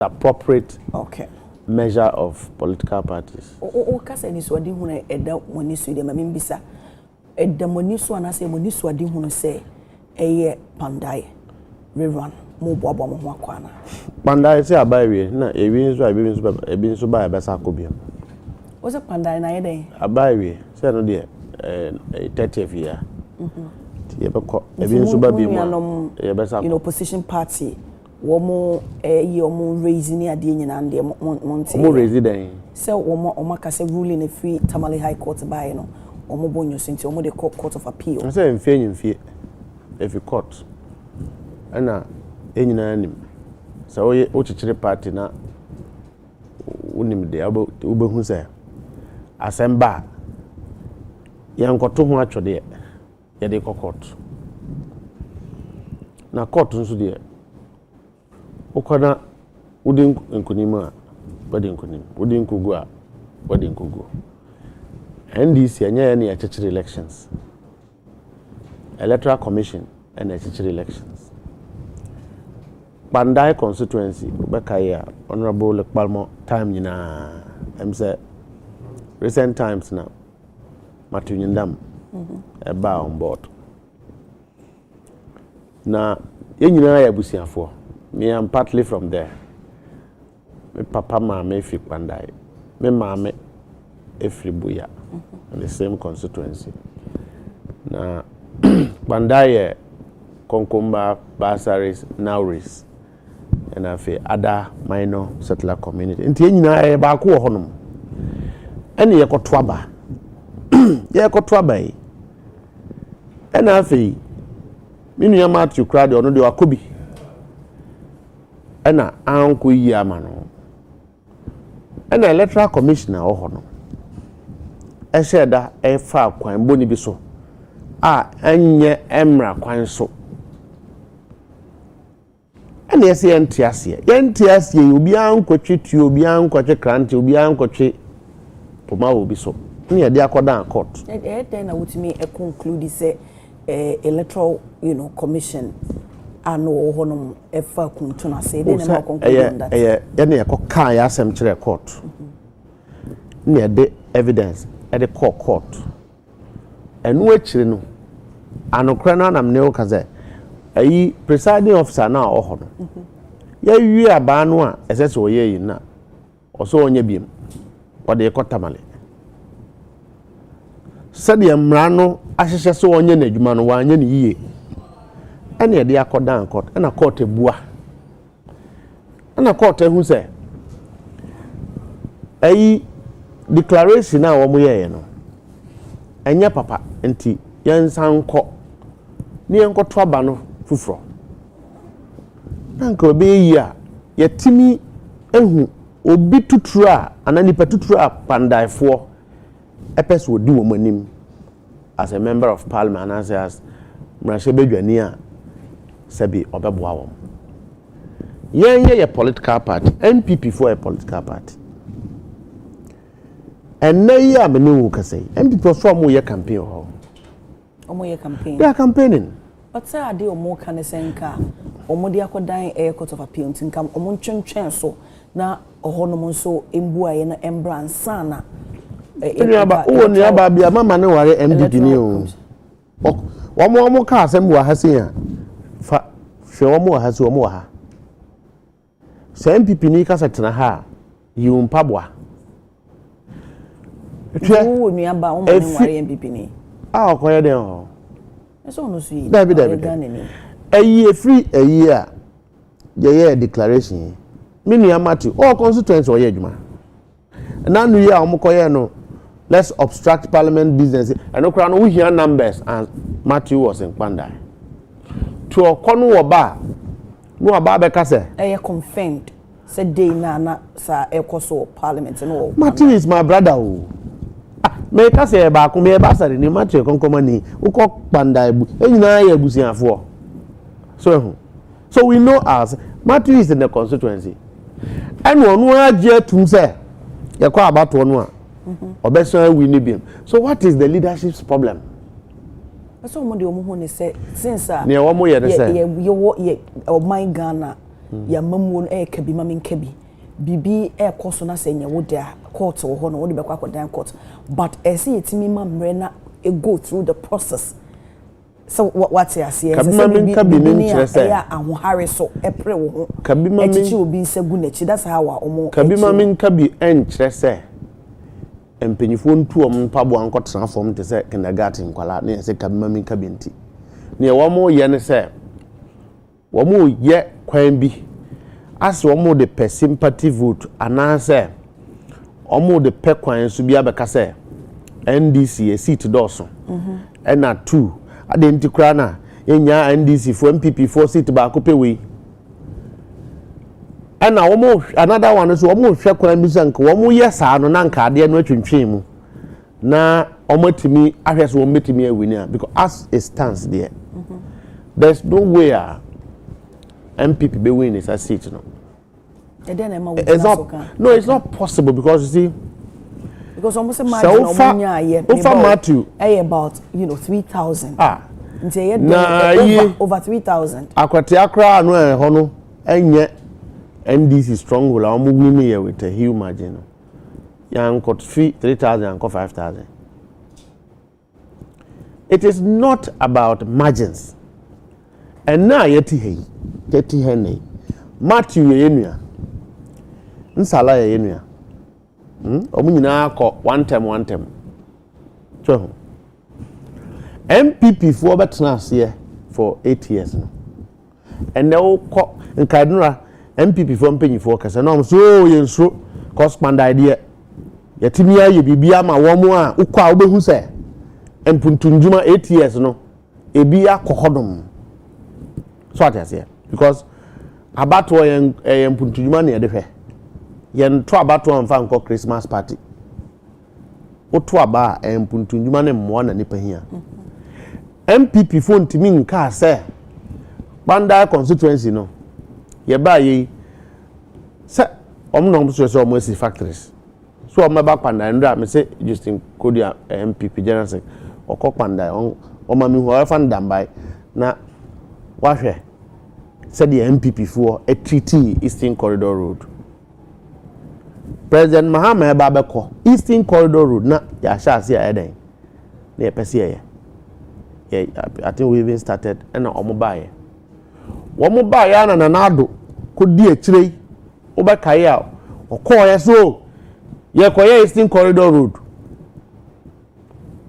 appropriate measure of political parties. Kasa ni so adi hu na eda woni so de ma mbisa eda moni so anase moni so adi hu se eye pandai rerun mo boabo mo ho akwana pandai se abaye na ebi nso ba be sa kobiam o se pandai na ye den abaye se no de 30th year ye be ko ebi nso ba bi mo ye be sa opposition party womo yomo raising ade nyina nde monte mo raise den se womo kase ruling free Tamale High Court by no womo bonyo senti womo de court of appeal se mfie if court ana enyina anim se o chichire party na unim de obehu se asemba yankoto ho atwode ye de court na court nso de ukona udin nkunima wadin kunim udin kugu a wadin kugu NDC anya na church elections Electoral Commission and church elections Bandai constituency Bekaya Honorable Palmo time nyina say recent times now Matunyindam eba on board na yenyina ya busiafo me am partly from there. Me papa mama fi Pandai. Me mama efri Buya. The same constituency. Na Pandai Konkumba Basaris Nauris and afi other minor settler community. Nti enyina e ba ko honom. Ene ye kotwaba. Ye kotwaba yi. Ena afi minu ya Matthew crowd ono de wakobi. Ena anko yi amano ena electoral commissioner ohono eheda efa kwan boni bi so a enye emra kwan so ena yesi entiase obi ankotwe tu obi ankotwe krante obi ankotwe poma obi so ne de akoda court then na wutimi conclude say electoral commission ano honom efa kuntuna say dey na conclude that na yakoka ya asem kire court na de evidence e de court enu akire no anokra na nam ne okaze ayi presiding officer na ohono ya wi aba no a esese oye yi na oso onye biem ode ekotamale sade mra no ahyehye so onye na adwuma no wanye ne yiye ene ye de akodan court na court ebua na court ehu se ayi declaration na wo mo ye no enya papa enti yensanko ni enkoto aba no fufuro nanka obe yi a yetimi ehu obi tuturu a ananipa tuturu a pandaifo epese odi wo manim as a member of parliament as mrashe bedwani a sabi obeboa wom ye political party MPP for a political party and na ye amenu kase MPP for mo ye campaign ho omo ye campaign they are campaigning but say ade omo kan senka omo de akodan air court of appeal ntinkam omo ntwentwen so na ohonom nso embu aye na embran sana aba o ni aba bia mama ne ware MPP ni o omo ka asem wa ha sen a fa hwe omo ha se omo ha se MPP ni ka setena ha yiwo mpaboa wo ni aba o ma ne ware MPP ni okoye den ho eso no su yi David ayi free ayi a ye declaration me nua Matthew all constituency oye adwuma na nu ya omokoye no let's obstruct parliament business and okra no we hear numbers and Matthew was in Pandai to okono wo ba no aba be ka se confirmed said day na sa ekoso parliament no Matthew is my brother o me ka se ba ko me ba sare ni Matthew konkoma ni ukọ Pandai bu enyina ya abusiafo so we know as Matthew is in the constituency and onu aje tum se ye kwa abato no a obeso we ni biem so what is the leadership's problem so mo de omo ho ne se since ne wo mo ye de se ye o my Ghana ya mamu no kabi ma menkabi bibi koso na se nye wo dia court wo ho no wo de be kwa dan court but ese yetimi ma mre na go through the process so what you say kabi ma menkabi ni nkyere se ya ahohare so epre wo ho kabi ma echichi obi nsagu na chi that's how omo kabi ma menkabi enkyere se empanyifo ntu mpabo ankotena form te se kindergarten kwala na se kabi ma menkabi nti ne wo mo ye ne se wo mo ye kwan bi as wo mo de pe sympathy vote anase wo mo de pe kwan so bi abeka se NDC a seat doso na 2 adenti kra na enya NDC for MPP 4 seat ba ko pewe na wo mo another one so wo mo hwe kwan bi sanka wo mo ye saa no na nka ade no atwintwen mu na wo matimi ahwe so wo metimi awini because as it stands there there's no way MPP be win is a seat no. It's not possible because you see because almost imagine Matthew about 3,000 over 3,000 akwati akra no e ho no enye NDC stronghold am win here with a huge margin yan got 3,000 and 5,000. It is not about margins. And now yeti he Matthew yenua nsala yenua omunyina akọ one time so MPP for betena ase for 8 years no and they ko nkadura MPP for mpanyifo kasa na so yenso cause pand idea yetimi aye bibia ma wo mo a ukwa obehu se empuntunjuma 8 years no ebi akohodom so what I say because abato yen puntunjuma na yede hwe yen to abato amfa nko Christmas party oto aba puntunjuma na mmo na nipa hia MPP phone timi nka se Banda constituency no ye ba ye se omno so so omo si factories so omeba Panda ndra me se Justin Kodia MPP general sec okọ Panda o ma mi ho fa ndambai na wahwe said the MPP for a treaty Eastern Corridor Road. President Mahama Babako Eastern Corridor Road na ya sha see eden. Na pese ye. I think we even started and omo bae. Omo bae na nanado ko di akire obekaye a okoye so ye koye Eastern Corridor Road.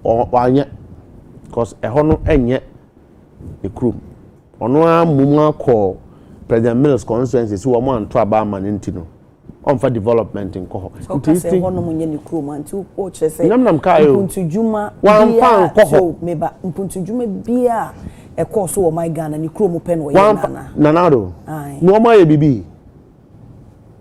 O wanye because ehọ no enye the crew. Ono amuma call President Mills constituency so wo anto aba man ntino on for development in ko nti se hono munye ni kroma nti o chese nam kai o mpuntujuma wan fan ko meba mpuntujuma bia e ko so o my Ghana ni kromo pen wo nanado no ma ye bibi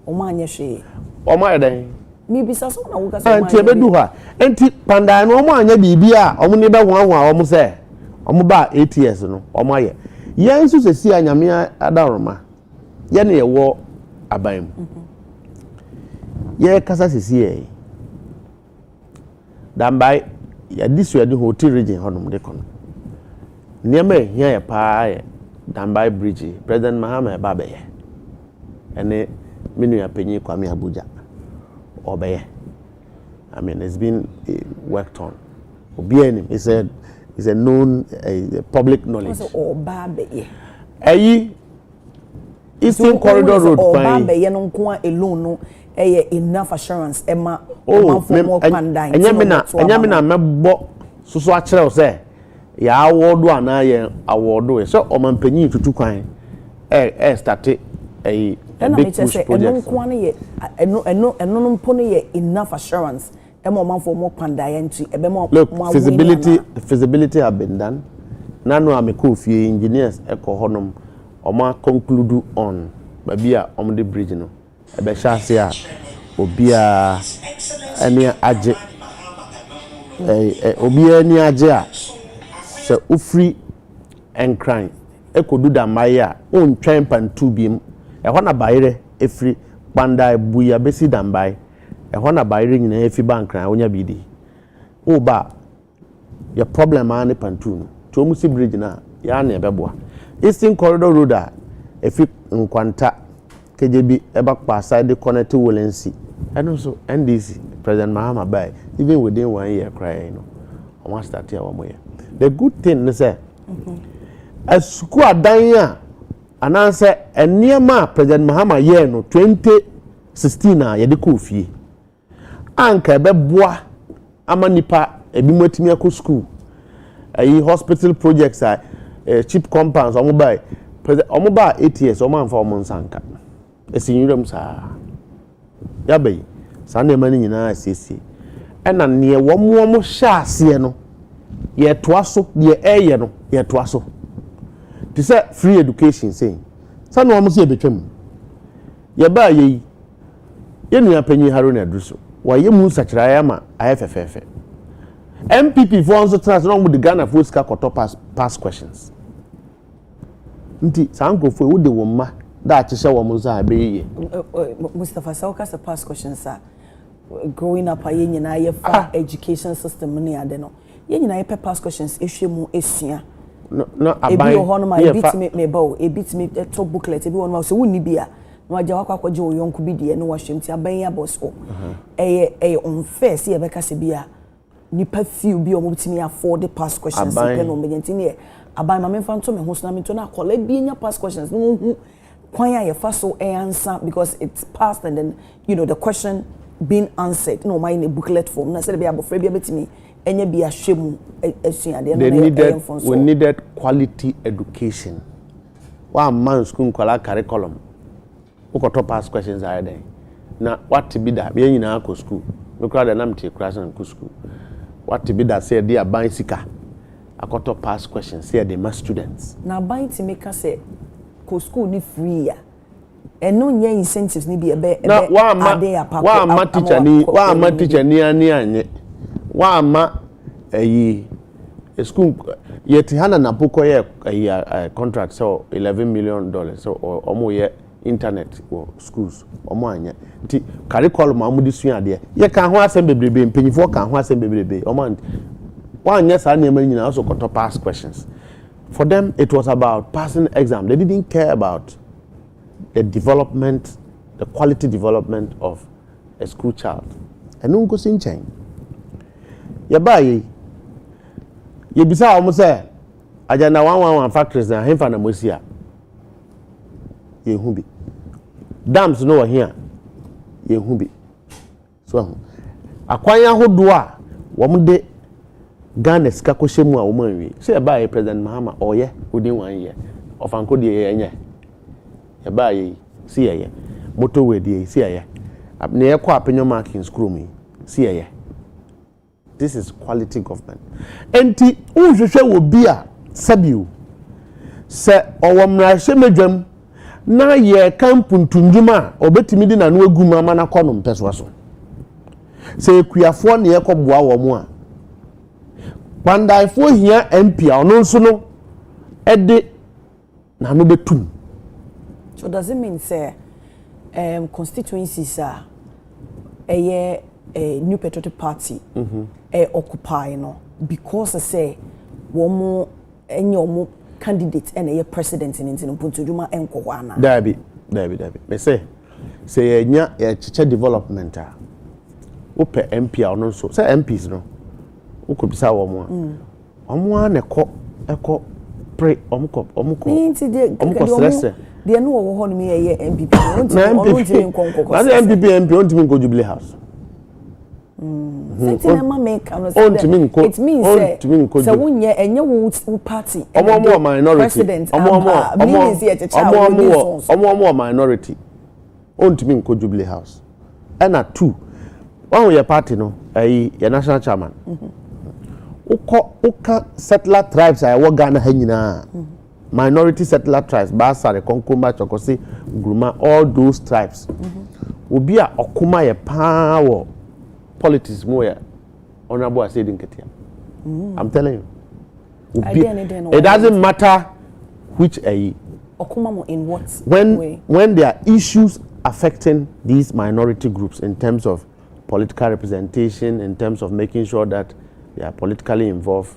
o ma anye hwe o ma eden mi bisa so na wo ka so anti ebedu ha enti Panda no mo anya bibi a o mo ni be ho o mo se o mo ba 8 years no o mo aye yen su se si anyame adaroma ye ne ye wo aban ye kasa se si ye dambai ya disu ya di hotel region honum de kono niam ehia ye pa ye dambai bridge President Mahama Babe ye ene minu ya penyi Kwame Abuja obeye I mean it's been worked on obianim is a known public knowledge. So Babe ye. Ayi Eastern Corridor Road fine. Babe ye no nko alone no enough assurance ema for more Panda. Enya me na mebo so akere say ya award ana ye award so o mampanyi tutu kwan start a big push project. Eno no mpo no ye enough assurance. Look, feasibility have been done. Nano amekofie engineers eko honum oma conclude on babia the bridge no. Ebe sha se a obia ene age obia ene age a se ufri enkran ekodu da mai a ontwen pantu biem e ho na bayire efri Panda buya besi dambai ehọ na bayire nyina efi bank na onya bidi o ba your problem ani pantu no to mu si bridge na ya na ebeboa Eastern Corridor Road a efi nkwanta KJB eba kwasa de connect Wolensi and also NDC President Mahama by even within 1 year cry no omo start here one year. The good thing is say as school adan ananse eniema President Mahama year no 2016 na ye de ko fie anka be boa ama nipa ebi mwetimi akọ school ayi hospital projects cheap compounds omo buy omo ba 8 years omo anfa omo nsanka esinyuram sa ya bay sa na mani nyina asiesie ena ne womo hya ase no ye toa so ye eye no ye toa so ti say free education say sa na omo se betwam ye ba ye nua panyi haro na druso wa ye mu sakira ya ma ayefefefe MPP for also trans no with the Ghana for ska koto pass questions nti sankofo wo de wo ma da chese wo mo za be ye Mustafa Sauka sa pass questions are growing up aye nyina ye for education system ne ade no ye nyina ye pass questions ehwemu esua no aban ebi ho no ma ebi me bawo ebi me to booklet ebi ho no so wonni bia no agya wakwaje wo yonko bi de no wahwem ti aban ya boss o eye unfair se ye beka se bia nipa few bi omo bitimi afford the past questions pe no menyenti ne aban ma memfa nto me ho so na me to na kola bi nya past questions no hu kwan ya fa so answer because it's past and then you know the question being answered no my in a booklet form na say be abofra bi betimi enya bi ahwemu esuade no we needed quality education one man school kola curriculum ukoto past questions are there na what be that be nyina ko school we crowd na mtie class na ko school what be that say they are buying sika akoto past questions say they my students na buying to make us say ko school ni free ya eno nya incentives ni bi ebe wa ma teacher ni anye wa ma school yet hana na poko ye contract so $11 million so omo ye internet or schools omo anya nti curriculum amudi sua de ye kan ho asem bebrebe mpanyifo kan ho asem bebrebe omo anya sa na emani nyina also koto pass questions for them it was about passing exam. They didn't care about the development, the quality development of a school child and no go sin chain ye bayi ye bisa omo say ajana 111 factories na hemfa na mosia ye hu bi dams no here ye hu bi so akwanya hodo a wo de Ghana sika ko shemu a wo manwi say ba ye President Mahama oye within 1 year of anko de ye nya ye ba ye si ye motorway de si ye na ye ko apenyo marking school mi si ye. This is quality government enti unhwehwe wo bi a sabiu se owomra hwemedwam na ye kampuntunduma obetimi di na no agum ama na kono mpeso so se ekuafo na ye koboa wo mu a pandaifo hia MP a ono nso no ede na no betum. So does it mean say constituencies are a new patriotic party occupy no because say womo enyo candidate and a president in Puntujuma and Kowana. Dabi. Me say nya chiche development a ope MP or no so say MPs no ukobisa womo omo na eko pre omko stress they no wo ho no me MPP ontimi nkonkoko na MPP ontimi nko Jubilee House it means so wunye enye wo party omo minority president omo minority ontimi nko Jubilee House and at 2 one your party no your national chairman uka settler tribes I work Ghana hanyina minority settler tribes Basare Konkoma Chokosi Gruma all those tribes obi a okuma ye power politics more honorable said in Ketia. I'm telling you. It doesn't matter which okuma in what way when there are issues affecting these minority groups in terms of political representation, in terms of making sure that they are politically involved,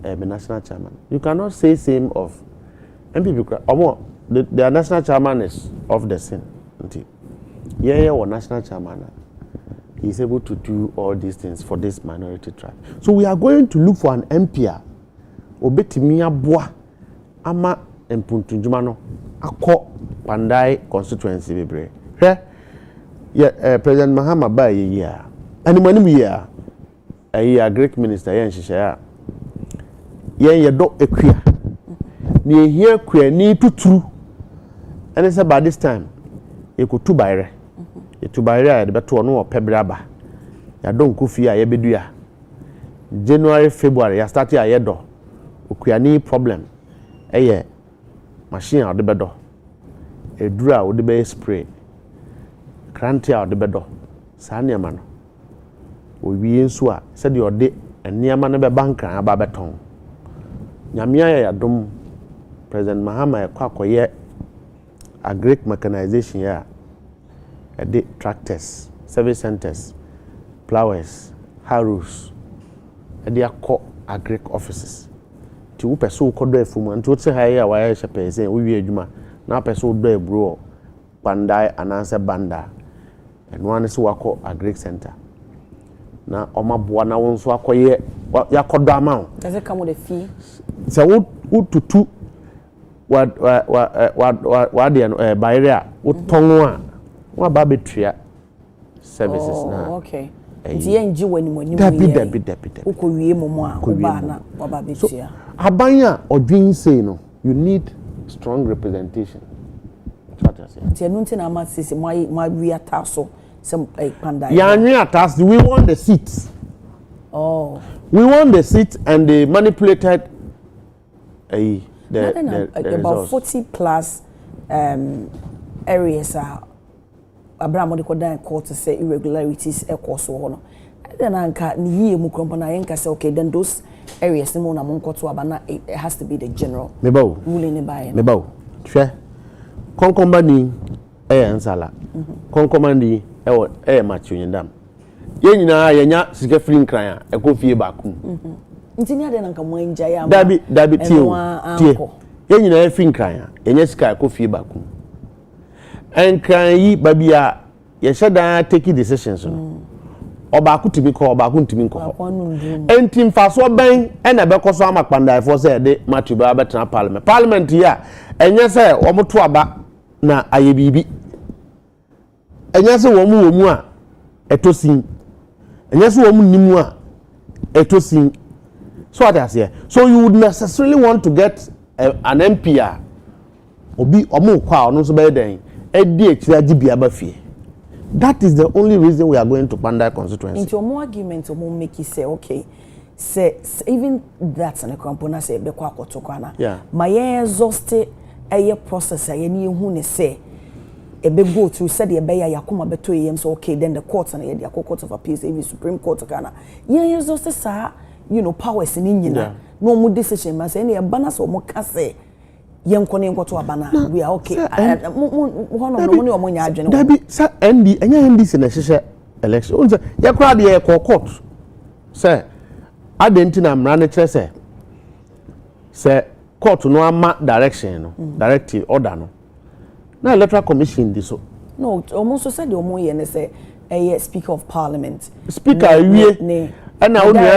the national chairman. You cannot say same of MPP. The national chairman is of the scene. Yeah, or national chairman. He is able to do all these things for this minority tribe. So we are going to look for an MPR. Obetimi aboa ama Mpuntunjuma no akọ Pandai constituency bebre. President Mahama ba ye ya. Animani mu ya. A Greek minister yen hihya. Yen ye do ekua. Ni ehia kua ni tuturu. And say by this time e ko tubaire. E tubaire a de beto no opebra ba. Ya don kofi a ye bedua. January February ya start a ye do. Okuani problem eye machine a de bedo. Edura o de be spray. Kranti a de bedo. Sa niam no. Owie nso a se de ode niam no be bankran aba beton. Nyamia ya dom President Mahama e kwa koye agric mechanization ya the tractors, service centers, plowers, harrows, and they are called agric offices. To who pursue Kodo Fumu and to say, Hey, why I shall say, we Juma, now pursue the bro, Pandai, and answer Banda, and one is who are called agric center. Now, Oma Buana won't so acquire what Yakoda amount. Does it come with a fee? So, who to two what the barrier would tongue one babitria services now. Okay. The NG when you deputy. So, Abanya or Jean say no, you need strong representation. My rear tassel, some Pandai. Yeah, task. We want the seats. Oh, we want the seats, and they manipulated about 40 plus areas are Abraham Kodan court to say irregularities a course or then anka ni mu krompana yenka say okay then those areas no na monko to abana it has to be the general ruling by mebo hwe konkombani ansala konkombani machu nyindam ye nyina yenya sika free nkran a ekofie bakum ntini ade nanka mo enja ya dabi tie ye nyina free nkran a yenya sika ekofie bakum enkran yi babia ye sheda take decisions no Obaku timi ko obaku ntimi nko enti mfaso ben na bekoso amakpanda ifo se de Matthew ba betena parliament ya enye se omoto aba na ayebibi enye se womu a etosin enye se womu nimu a etosin so what I say so you would necessarily want to get an MPR obi omo kwa ono so be den edi ekira gibia ba fie. That is the only reason we are going to Pandai constituency. Into more argument, or more make you say, okay, say even that's an component say be kwa kotokana. Yeah. My exhausted a process I any who say a be go through said the beya yakuma beto yem so okay then the courts and the court of appeals even Supreme Court Ghana. Yeah, exhausted sir, you know powers in India. No more decision man say any balance or more say. Abana. We are okay. One of the money or money I general. Debbie, sir, ND, and ND in a session election. Ya crowd the court. Sir, I didn't run say. Sir, court no ama direction, directive order no. Now electoral commission this so. No, almost said the omo and say a speaker of parliament. Speaker we and now only a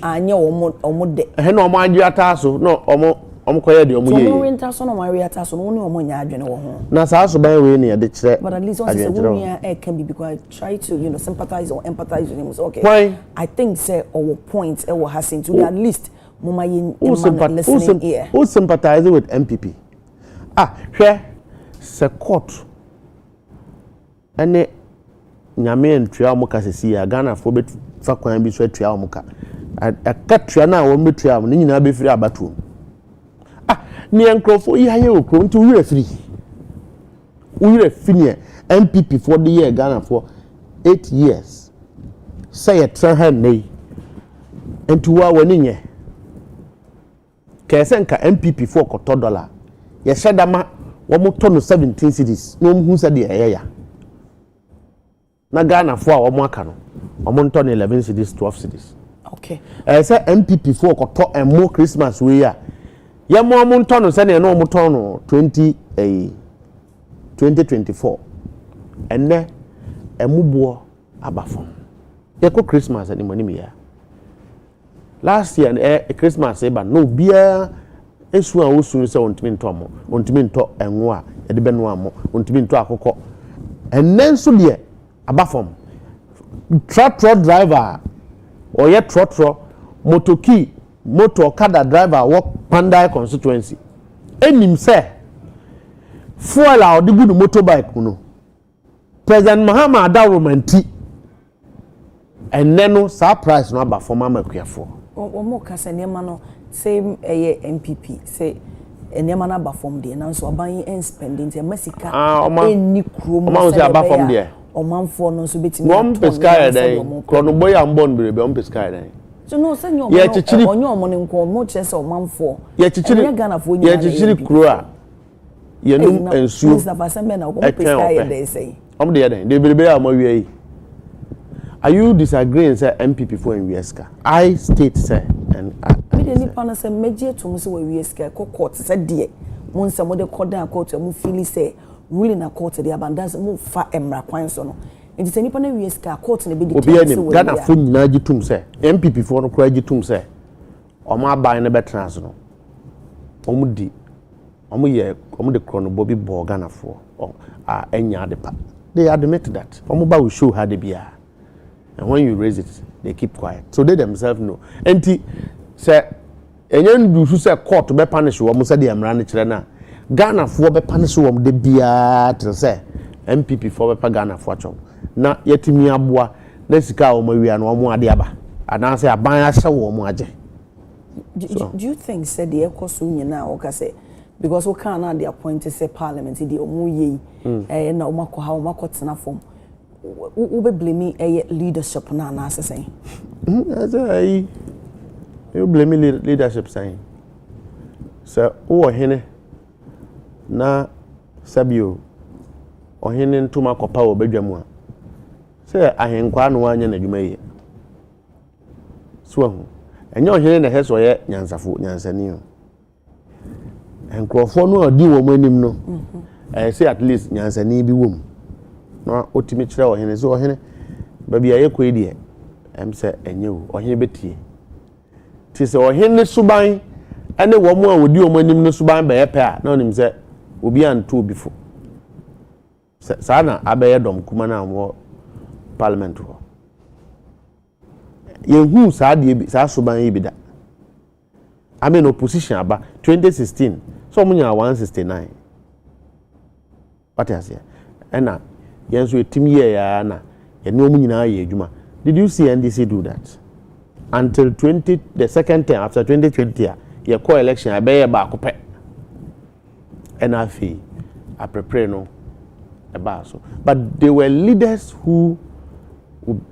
I know omo de. No mind you ataso no omo Omkoye de omuye. So renta so no Maria taso no no omonya adwene wo ho. Na sa so ban we ne de kire. But at least once say we can be because I try to sympathize or empathize with him. So okay. Why? I think say our point e wo hasen to at least mama yin listening here. Who sympathize with MPP? Hwe se court. Ene nyame ntua mo ka sesi ya Ghana fo bet fa kwan bi so atua mo ka. Akatua na wo metua mo ni nyina be firi abatu. Ni enkrofo yi haye okro nti wure fini MPP for the year Ghana for 8 years say a trahan nei enti wa wani nye kese nka MPP for koto dollar ye shedama wo mo to no 17 cities no hu se de eya na Ghana for wo mo aka no wo mo to no 11 cities 12 cities okay say MPP for koto and more Christmas we ya ye mo nto no se ne no mo ton no 20 2024 enne emubuo abafom yeko Christmas ani monimi ya last year Christmas eba no bia esu a osu se ontimi ntomo ontimi nto enwo a ye de beno amo ontimi nto akokọ enne nso de abafom tractor driver or ye trotro motoki motor okada driver work Pandai constituency enim se fuel a odi gudu motorbike no President Mahama Adaromanti enne no surprise no abafom amakuafo omo kasa nema no same MPP say enema na abafom de na so aban en spending te masika eni krom ma say abafom de omanfo no so betimi one pescare den krono boy am born be on pescare den so no say nyo onyo omo ne nko mo chese omanfo ye chichiri kro a ye num ensuo na basambe na omo pescare den say om de den de bebe a mo wie are you disagreeing say MPP for in Wieska I state say and me de nipa na say meje to mo say we Wieska court say de mo nsa mo de kodan court mo feel say ruling na court de abandance mo fa emra kwan so no nti say nipa na Wieska court na be de say we Ghana fo nyina gitum say MPP for no kura gitum say omo aban na betra so no omo di omo de krono bobi bo Ghana fo enya de pa they admit that omo ba we show how de bia. And when you raise it, they keep quiet. So they themselves know. Enti say enyen du say court be punish wo mo say dey amra ne kire na. Ghana for be punish wo de bia to say MPP for be pa Ghana for chom. Na yetimi aboa na sika wo mawia na wo mo ade aba. Ana say aban ahye wo mo age. Do you think said the ekoso nyina o ka say because we can na dey appoint say parliament dey omo ye na o makọ ha o makọ tena form. Who be blaming a leadership na say you blame leadership saying so o hene na sabio o hene ntuma kopa o badwamu a say ahenkwa no anya na dwuma yi so hu enye o hene na heso ye nyansafo nyansani o enkrofo no odi wo manim no say at least nyansani bi wom no otimi kire o hene so o hene ba bia ye koi de em se enye o hene betie ti se o hene suban ene wo mo a wodi o manim no suban ba ye pe a na onim se obi anto obifo sa na abaye dom kuma na wo parliament ho ye hu sa de bi sa suban ye bi da I mean opposition aba 2016 so munya 169 what is here ena yenso etim ye ya na ye ne omu nyina ye adwuma. Did you see NDC do that until the second term after 2020 ye call election abaye ba akopɛ ena afi a prepare no eba so but they were leaders who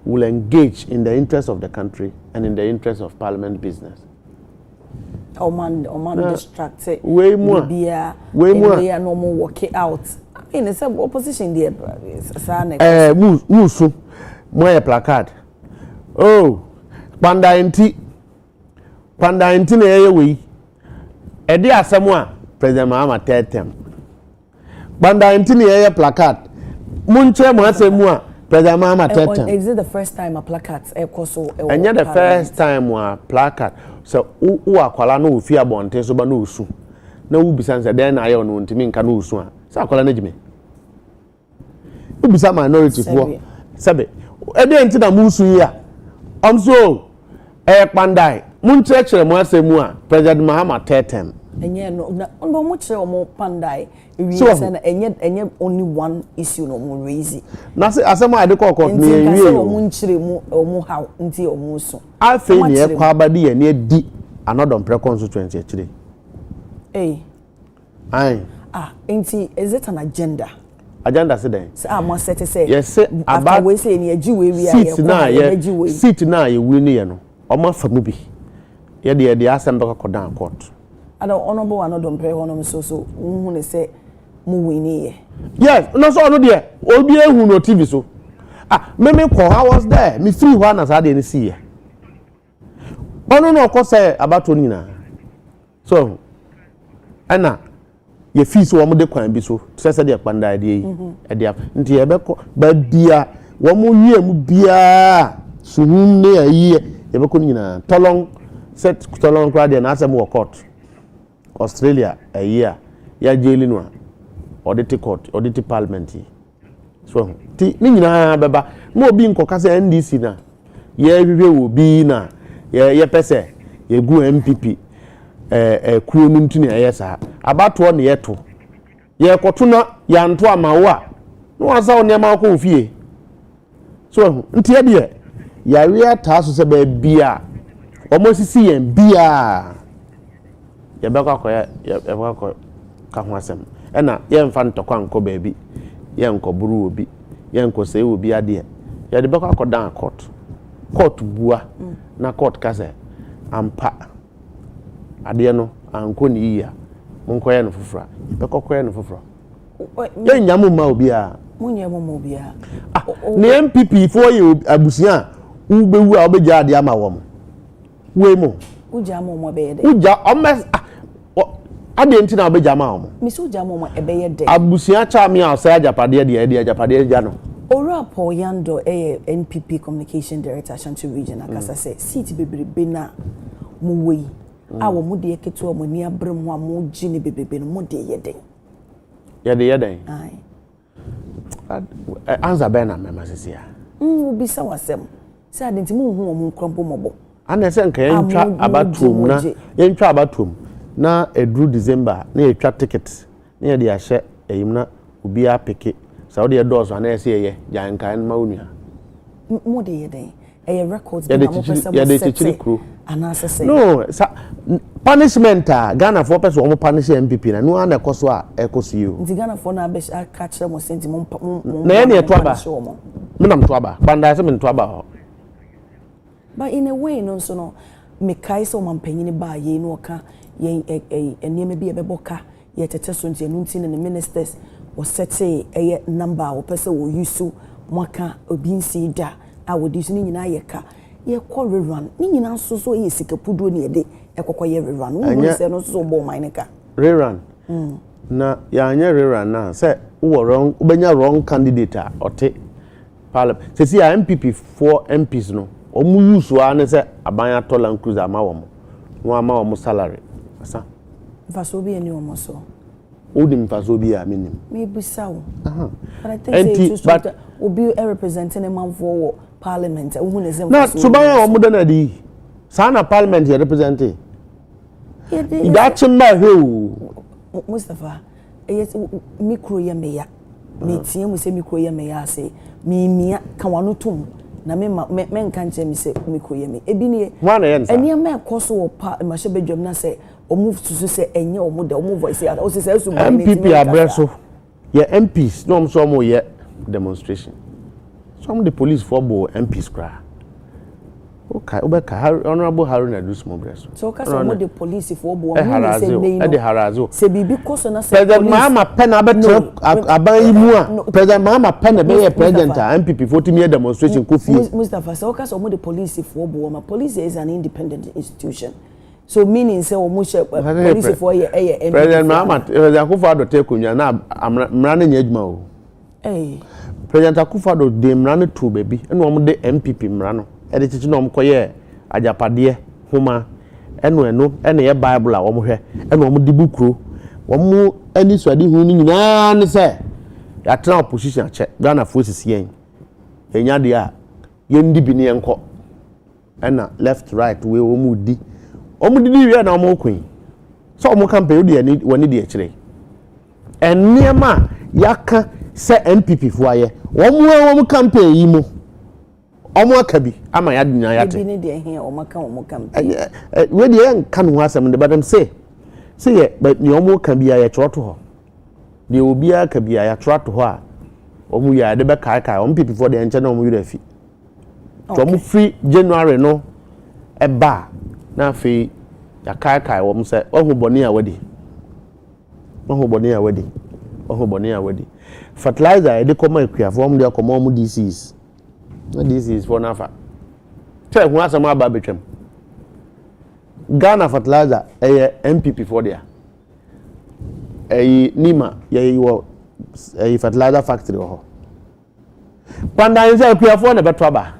will engage in the interest of the country and in the interest of parliament business. Oman distracted way more no more work it out. In the same opposition there musu moye placard oh panda enti na yeye we e de asemu a president Mahama tetem panda enti na yeye placard munche mo asemu a president Mahama tetem. Is it the first time a placard so and the first time a placard so u akwala no ofi abonte so ba no osu na u bisanse den na aye no ntimi nka no osu a sa akwala na jime ubisa minority for sabe ede enti na musu yi a omso pandai munchechere mo asemu a president Mahama tetem enye no no mo chere mo pandai we say na enye only one issue no mo raise na say asemu Adekye court ni wie o mo nchire mo ha nti o mo so afi ni e kwa abade ye na di another pre constituency akire nti is it an agenda say then mo set say yes about we say ni agi we seat na ye wi ni ye no o ma fa mu bi ye de assembly kodan court ada honorable another pre honom so hu ne say mu wi ni ye yes no so no de obi ehu no TV so me call I was there me free one as I didn't see ye no ko say about onina so ana ye fi so wo de kwan bi so se de kpanda de yi e de nti ye beko ba bia wo mo wie mu bia suhum ne ayi ye beko nyina tolong set tolong kwa de na asem wo court Australia a year ya jeli no audit court audit parliament so ti ni nyina beba mo obi nkoka se NDC na ye hwehwe wo bi na ye pese ye gu MPP kuo nu ntini ayesa abato ne yeto ye koto na ya nto amawo a no asa wo ne ma ko fie so nti ye de ya wi ata so se ba bia omo sisi yen bia ye be kwa ka ho asem na ye mfa ntokwa nko baabi ye nko buru obi ye nko sei obi ade ye de be kwa dan court bua na court kase ampa ade no anko ni iya monko ye no fofora be kokko no fofora ye nyamu ma obi a munyamu ma obi a ne MPP for ye abusia ubewu a obegya ade ama wo mo we mo uja mo be ye de uja omes ade nti na obegya ma wo misu uja mo ebe ye de abusia cha me a say ajapade de ajapade ja no Ora Paul Yando NPP Communication Director Ashanti Region akasa say seat bebrebe na mu wei awo mu de keto mo ni abrem ho mo gi ne bebrebe no mo de yeden yeden ai answer be na mema sesia obi sa wasem say adenti mu hu mo nkrompo mobo ana se nka yentwa abatom na yentwa abatom na edru December na yetwa ticket na ye de ahye eyim na obi apeke Saudi doors ana ese ye jan kan ma onua mo de yeden records na mo pesa mo set ana say no punishment Ghana for person mo punish MPP na no ana ekoso a ekoso you nti Ghana for na be catch them senti mo na ye ne to aba me nam to aba banda se me to aba ho but in a way no so no me kai so man panyini ba ye no ka ye enema bi e be boka ye tete so nti enu nti ne ministers wo sete number wo pese wo use mwaka obi nsi da a wo di so ni nyina ye ka ye call rerun ni nyina so ye sikapudo ne de ekokọ ye rerun wo se no so bo man ka rerun na ya anya rerun na say wo wrong ubenya wrong candidate a ote parliament se si MPP for MPs no omu use wa ne say abanya tolan cruiser ama wo mo no ama wo salary asa faso bi eni wo so Odim faso bi a minim me bisawo but I think say but obi representing a man for parliament who ne na subaya wo muda na di sana parliament ye represent ida chimba he Mustafa yes micro ye meya me tie mu se micro ye meya say mi mia kan wano tum na me nka nche mi se micro ye me ebi ne enia me koso wo pa ma hye bedwam na say o move to say enye o mu de o move voice o say so MPP abreso ye MPs no so mo ye demonstration some the police for bo MPs cry okay obeka honorable Haruna do small breast so ka some the police for bo say e de harazo say bibi koso na say president mama pen abetre aban imu a president mama pen be ye president MPP for to me demonstration ko fie Mustafa so ka some the police for bo ma police is an independent institution. So meaning say omushe police for ye president Muhammad Akufo-Addo take kunya na mra na nya adwuma o president Akufo-Addo de mra na to baby na omo de MPP mra no e de chichi na omo koye ajapade homa eno ene ye bible a omo hwe ena omo de bukuro omo ani swade hu ni nyina ne say ya tra opposition ache Ghana forces yen enya de a ye ndi bi ne enko ena left right we omo di omudidi wi na omokun so omo campaign odi ani wani de akire enniema yaka se MPP fo aye omo campaign yi mu omo akabi ama ya dunya yate bi ne de he omo campaign we de yan kan ho asem de badam say ye but ni omo kan bia ya choto ho de obi aka bia ya choto ho a omo ya de be kai MPP fo de enche na omo yura fi to omo free January no eba na fe ya kai wo mse ohu boni a wadi fertilizer e de koma akuafo mo de koma mo DCs na DCs for nafa te hu asama aba betwam Ghana fertilizer MPP for there nima ye wo fertilizer factory ho Pandai say akuafo na beto aba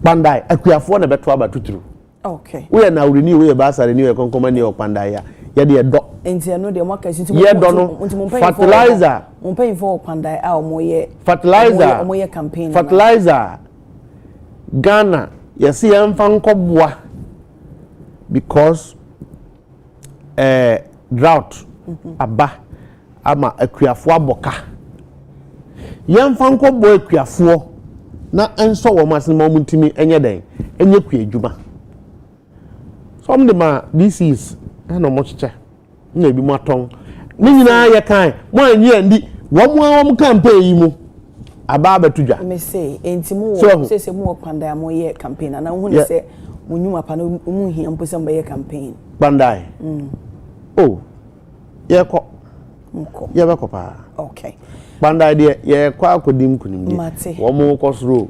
Pandai akuafo na beto aba tuturu okay we na renew we ba sa renew e konkoma ni o Pandai ya ye de do enti no de mo ka sinti mo fertilizer mo pay for Pandai a mo ye fertilizer mo ye campaign fertilizer Ghana yesi yemfa nkobua because drought aba ama akuafo aboka yemfa nkobua akuafo na enso wo masen mo mutimi enye den enye kuadwuma some de ma this is na mo cheche na bi mo aton ni nyina ye kan mo anyi andi wo campaign yi mu aba betudwa me say enti mu se mu Pandai mo ye campaign na hu ne se mo nyuma pa na mu hia mpo se mo ye campaign Pandai oh ye ko ye be ko pa okay Pandai de ye kwa akodim kunim de wo mo kosro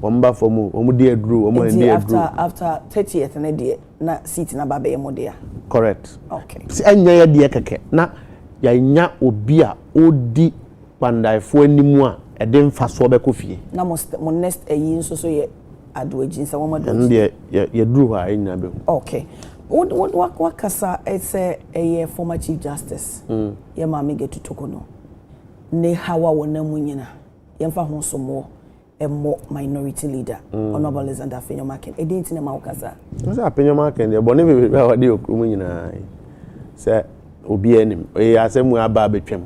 wo mba fomu wo mo de aduro wo mo de aduro after 30th na de na seat na baba ye mo de correct okay si anya ye de keke na ya nya obi a odi Pandai fo animu a ede mfa so be kofie na mo next ayi nso so ye adoagin sa wo ma do de ye duro ha enya be okay what kasa it's a former chief justice ye ma me get to tokono ne hawa wona munyina ye mfa ho so mo emo minority leader honorable Alexander Afenyomaken e dey ntina ma ukasa so Afenyomaken de bone bebe wa de okrumu nyina se obi enim e asemu aba betwem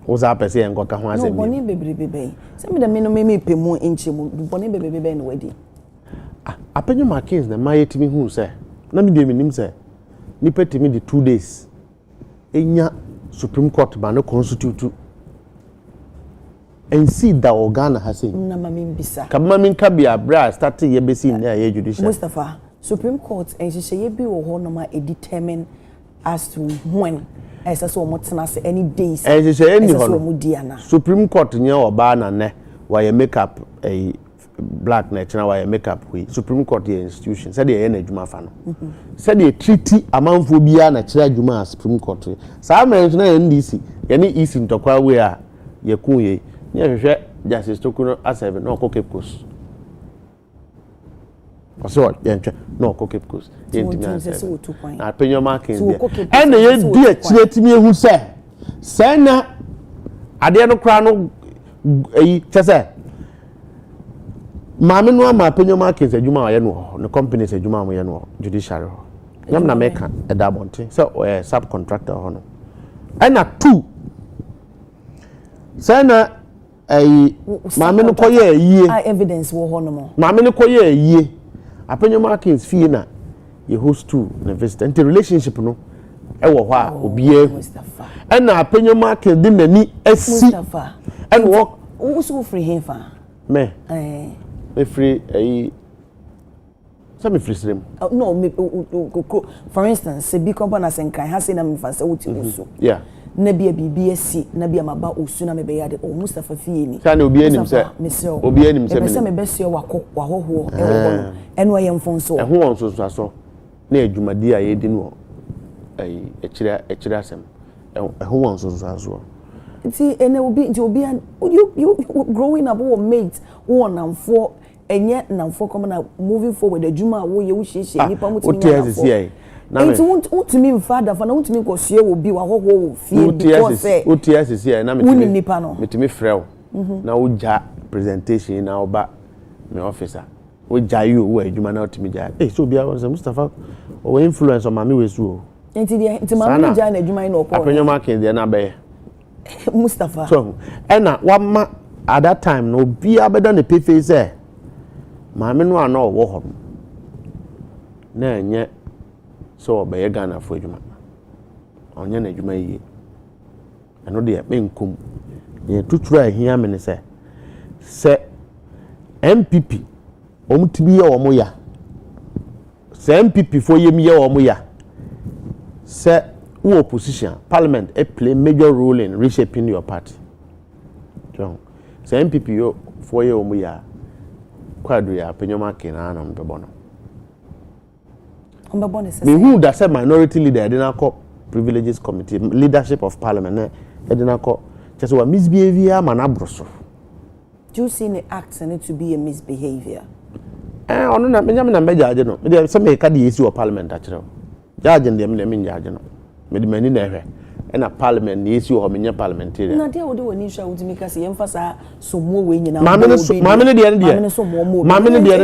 wo sa pese en koka ho asem no bone bebe se me de me no me pemu enche mu bone bebe no wadi Afenyomaken na ma yetimi hu se na me de menim se ni petimi di 2 days enya Supreme Court ba no constitute and see that organ has seen na mamin bisa kamamin kabia bra start ye besi na ye judicial Mustafa Supreme Court and she ye bi wo ho no ma determine as to when as so mo tena se any days and she any ho no Supreme Court nya oba na ne wa ye make up a black na china wa ye make up we Supreme Court ye institution said ye na adwuma fa no said ye treaty amanfo bia na chira adwuma Supreme Court sa ma na NDC ye ni isi ntokwa we a ye kun ye hwehwe justice tokuno asebe no ko Cape Coast so yentwe no ko Cape Coast yentimi asebe na Afenyomaken de ene ye di akire timi ehu se na ade no kra no eyi tese maame no ama Afenyomaken se adwuma aye no no company se adwuma aye no judiciary ho nyam na meka edabonte so subcontractor ho no ena 2 se na maame no koye yie evidence wo ho no mo maame no koye yie Afenyomaken fie na ye host to na visitor into relationship no e wo ho a obie Mustafa and na Afenyomaken de nani asi Mustafa and work wo so free him fa me me free so me free srem no me for instance se bi company asenkan ha say na me fa se wo ti so yeah na bia BBSC na bia maba osu na me be yade o Mustafa fie ni ka na obi anim se obi anim se me se me be se wa hoho e wo eno ye mfonso e ho won so so na adwumadi a ye di no ekira asem e ho won so so nti ene obi you growing up wo mate wo namfo enye namfo come na moving forward adwuma wo ye wo hihie nipa mutumi na it's want to me father for na want to me go sie wo bi wa hoho fie because OTSC na metimi frɛ na wo ja presentation na oba me officer wo ja you wo adwuma na otimi ja so bia wo Mustafa o influence o mami we su nti mami ja na adwuma na okọ Afenyomaken de na be Mustafa so ena wama at that time no bia beda ne pefe say mami no ana wo ho na enye so be ye Ghana fo adwuma onye na adwuma yi eno de menkum ye tuturu ahia me ne se MPP omtibi ye omo ya se MPP fo yem ye omo ya se who opposition parliament play major role in reshaping your party so se MPP yo fo ye omo ya kwadu ya Afenyomaken na mbebo no me who that say minority leader dey na cop privileges committee leadership of parliament edinako just wa misbehavior manabroso. Do you see the acts and it to be a misbehavior? Ono na menya na judge no. Me say me ka de esi o parliament a kire. Judge ndem me judge no. Me de mani na ehwe. Na parliament na esi o menya parliamentary. Na dia wo de woni hwa wo timi ka se yemfa sa somuo we nyina. Maame ne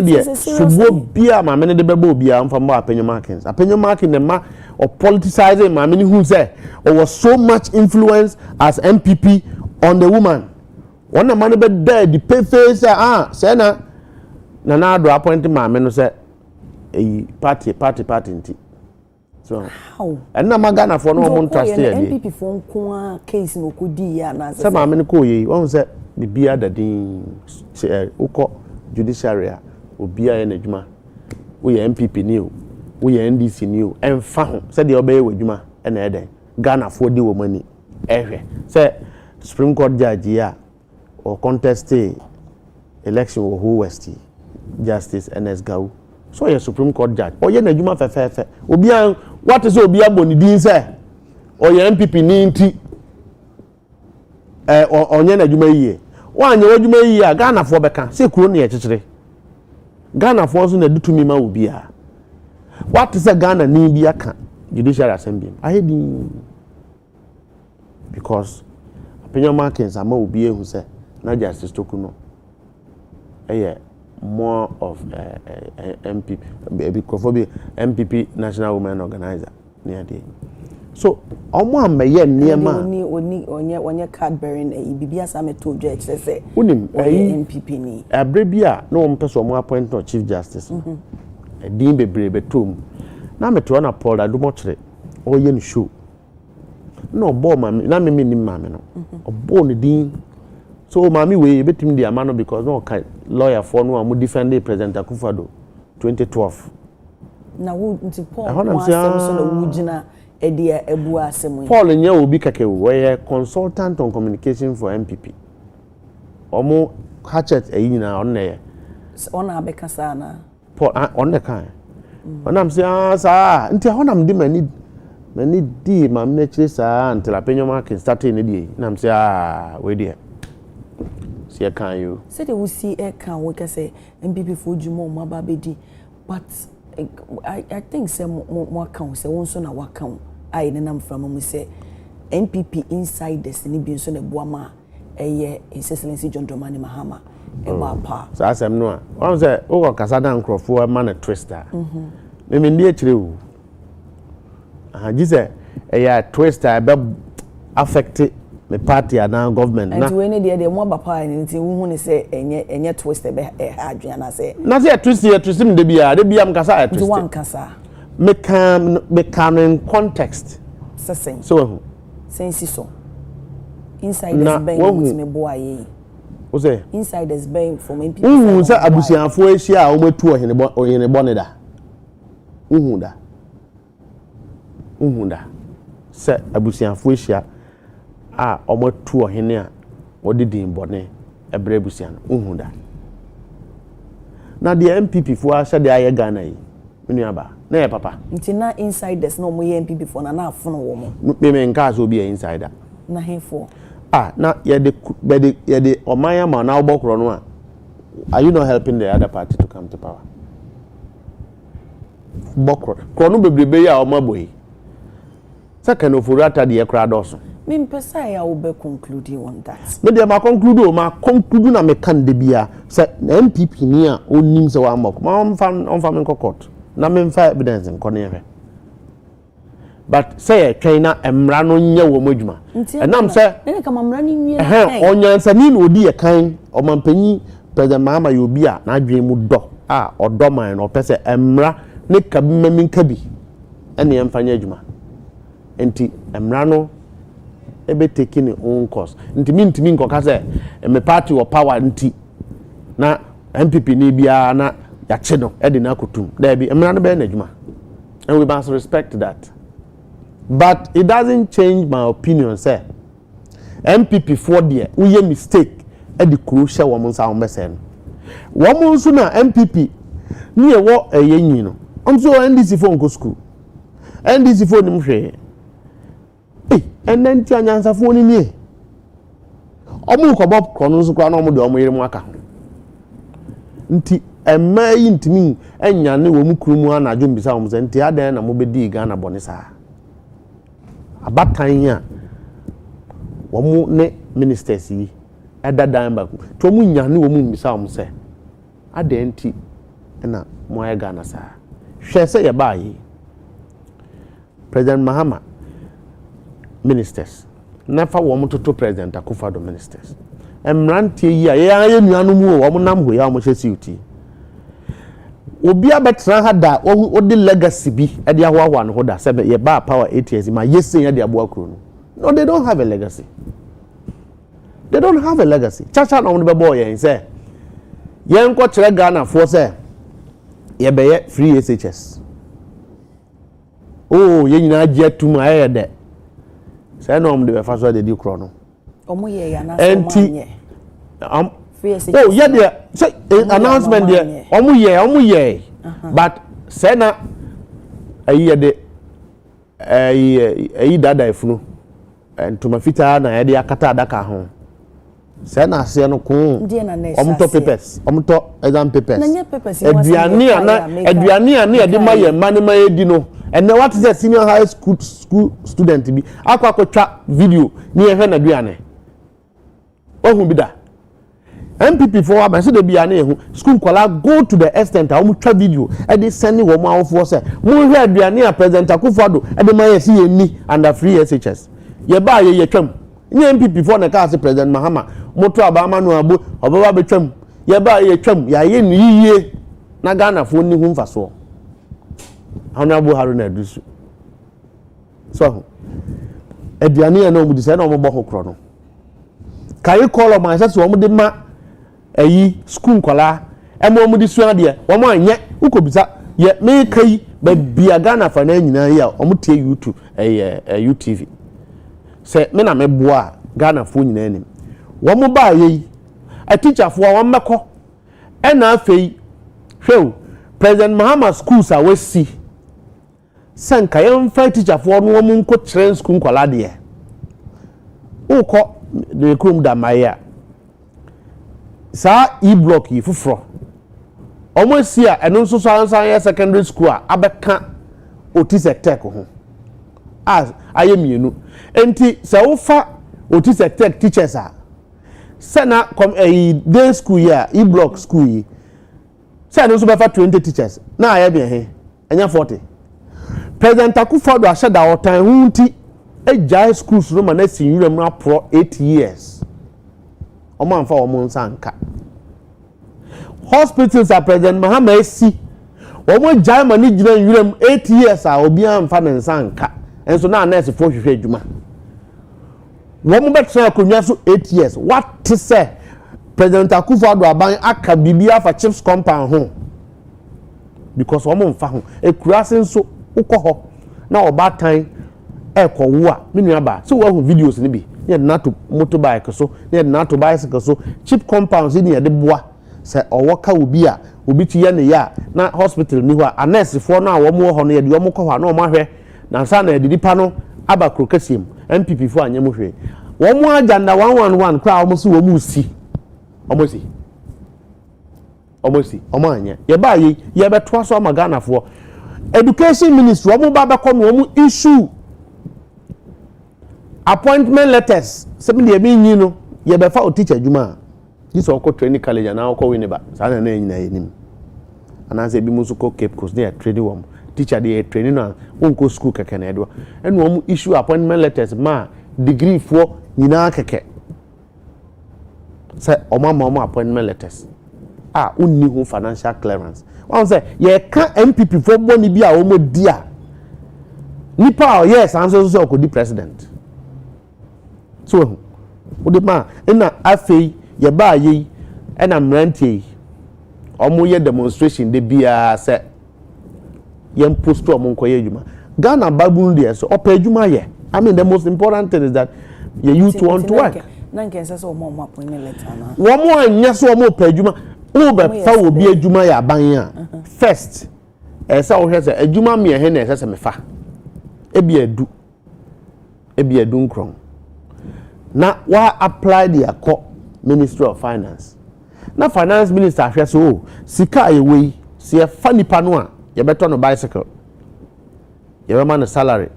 de subuo bia maame ne de beba obia mfa mo apenyo markings. Apenyo marking ma or politicizing maame ne hu say there was so much influence as MPP on the woman. One man be there the pay face say na do appoint maame no say party nti. So how? And na magana for no one trust here. MPP for nko case no kodi ya na say. Say maame no ko ye, won say the bia da din ukọ judiciary obia ye na adwuma. We MPP ni o, we NDC ni o. Emfa ho say de obeye wadwuma e na eden. Ghana for di wo mani ehwe. Say Supreme Court judge ya or contest election wo who West Justice NS Gau. So ye Supreme Court judge. O ye na adwuma fefefe. Obia what is obia boni din say? O ye MPP ni nti onye na adwuma yie. Wanye wadwuma yie a Ghana for beka. Say kuro na ye kekere. Ghana for so na ditumi ma obia. What is a Ghana ni bia ka judicial assembly? I heard because opinion markings ama obi ehu say na justice tokuno more of MPP because MPP National Women Organizer near there. So omo ameye niema onye card bearing bibia sama to judge say unim MPP ni abrebia no mpeso omo appoint no chief justice din bebre betom na meto na Paul Adumo kire oye ni show no bo mami na me ni mami no obo ni din so mami we betim di amano because no kind lawyer for no am defend President Akufo-Addo 2012 na wo nti Paul wasem so na wugina edia ebu asem Paul nya obi kake we consultant on communication for MPP omo hatchet nyina on na ye ona abeka sa na Paul on the kan onam say sa nti honam di mani di mam na chire sa until apenyo market starting ne die nam say we dey see can you say they will see can we can say MPP for jumo mo ba bedi but I think say mo account say won so na waka ai ne nam from mo say MPP insiders ni bi so na boama His Excellency John Dramani Mahama e ba pa so asem no a won say o kasa dan crofo ma na twister me ndi e chire wu jise twister be affect the party and now government na and we need the mo bapa nti hu ne say enye twister be adwena na say twister me de bia am kasa twister wan kasa me can in context sesen so sensi so insiders bang me boy o say insiders bang from MPP hu say abusianfo ehia a o metu ohene boneda uhunda se abusianfo ehia a omotu ohene a odidin bone ebre abusian uhunda na de MPP fo a hye de aye Ghana yi menu aba na ye papa nti na insiders na omo ye MPP fo na afono wo mo me nka so obi insider na hefo na ye de omanya ma na obokro no a are you not helping the other party to come to power bokro krono bebrebe ya omaboyi second of urata de ekra doso me mpesa ya wo be conclude on that me de ma conclude na me kan de bia say MPP ni a onim se wa mok ma on fa me court na me mfa evidence nko ne hwe but say twen na emra no nya wo madwuma enam say ne ka mamra ni nwie na onyansa ni no odi ye kan o mampanyi president Mahama yo bi a na adwen mu do a odo man no pese emra ne ka bi mami nka bi ene emfanya adwuma enti emra no ebe taking the own course ntimi nkoka say me party or power nti na MPP ni bia na ya che no e de na kotum there be emra no be na adwuma and we must respect that but it doesn't change my opinion say MPP for there we a mistake e de crucial wo monsa wo bese no wo monso na MPP ni e wo eyenyi no omso NDC for nko school NDC for nim hwe and then ti anyansafo ni nie omu ko bob krono so kwa na omu de omu yire mu aka nti emma yi ntimi enyane wo mu kurumu anajo mbisa omu se nti adan na mo bedi Ghana bonisa abatan a wo ne ministers yi edadan ba to mu nyane wo mu mbisa omu se adan nti na mo ya Ghana sa hwe se ye ba yi President Mahama ministers never wo to President Akufo-Addo ministers emrantie yi a ye nuanu mu wo nam ho ya wo hye siuti obi abetra ha da wo de legacy bi e de ahwa no ho da se ye ba power 8 years ma yesen ye de abo akro no they don't have a legacy. They don't have a legacy. Chacha na wo be boy yen say yen ko kire Ghana for say ye be ye free SHS. Oh ye nyina age tuma ye de say no de be fa so de di kro no omo ye ya na so mo anye free SHS. Oh yeah there say announcement there omo ye but say na ayi de ayi dada ifunu entuma fita na ye de akata adaka ho say na ase no ko omo papers omo exam papers na nye papers aduane ana ye de ma ye mane ma edi no and what is a senior high school student bi akwa video ni ehwe na aduane ohun bi da MPP for am say de bia na ehun school kwala go to the extent a twa video e dey send wo ma awofo say mo hwe aduane a President Akufo-Addo e dey ma ye si ni under free SHS ye ba ye twam ni MPP for na ka say President Mahama moto abama no abo obaba be twam ye ba ye twam ya ye ni yiye na Ghana fo ni hu mfaso Honorable Haruna Adusu so aduane na omudi say na ombo hokro no kai call of my say omudi ma ayi school kwala emo omudi sua de omo anye ukobisa ye me kai ba bia Ghana fa na nyina ya omutie YouTube UTV say me na meboa Ghana fo nyina anim wo mo ba ye a teacher fo wo mmeko e na afei hwew President Mahama schools a wasi sanka yam fa teacher fo no mo nko train school kwala de uko de krum da maya sa e-block yi fufro omo sia eno nso so ansan secondary school a abeka otisectech ho as ayemienu enti se wo fa otisectech teachers a sana kom day school ya e-block school yi se eno nso be fa 20 teachers na aye be he enya 40 President Akufo-Addo ashada otan hunti ejai schools no na si yurem na pro 8 years omo anfa omo nsanka hospitals a President Mahama esi omo jai mani gina yurem 8 years a obi anfa ne nsanka enso na nurse fo hwehwe adwuma womo betra akonwa so 8 years what to say President Akufo-Addo aban aka bibia fa chiefs compound ho because omo nfa ho ekurase nso ukoho na obatan ekowo a menua ba so wo videos ni bi ye na to motorbike so ye na to bicycle so cheap compounds ni ye de boa se owoka obi a obi ti ye ne ya na hospital ni ho a nurse fo na wo mo ho no ye de wo ko ho na o ma hwe na nsa na edidipa no aba krokasiem MPP fo anya mo hwe wo mo agenda 111 kwa wo so wo mu si omo anya ye ba ye beto so ma Ghana fo education ministry wo ba ko no wo issue appointment letters sebi de mi nyi no ye be fa o teacher adwuma this oko training college na oko win ba sa na nyina yenim ana se bi mu so ko Cape Coast dey training wo teacher dey training na wonko school keke na edo enu wo issue appointment letters ma degree for nyina keke say o ma appointment letters unni hu financial clearance won say ye ka MPP for boni bi a wo mo dia nipa yes answer so ko di president so wo de ma na afei ye ba ye na mrantie omo ye demonstration de bia say ye post omo nko ye adwuma Ghana babun de so opa adwuma ye I mean the most important thing is that you youth want to work na nke say so omo appointment letter na wo mo anya so omo opa adwuma wo be fa wo bi adwuma ya ban a first say wo hwe say adwuma me he na say me fa e bi adu ebi edunkron na wa apply the Ministry of Finance na finance minister ahwe so sika ewe se fa nipa no a ye beto no bicycle ye be man salary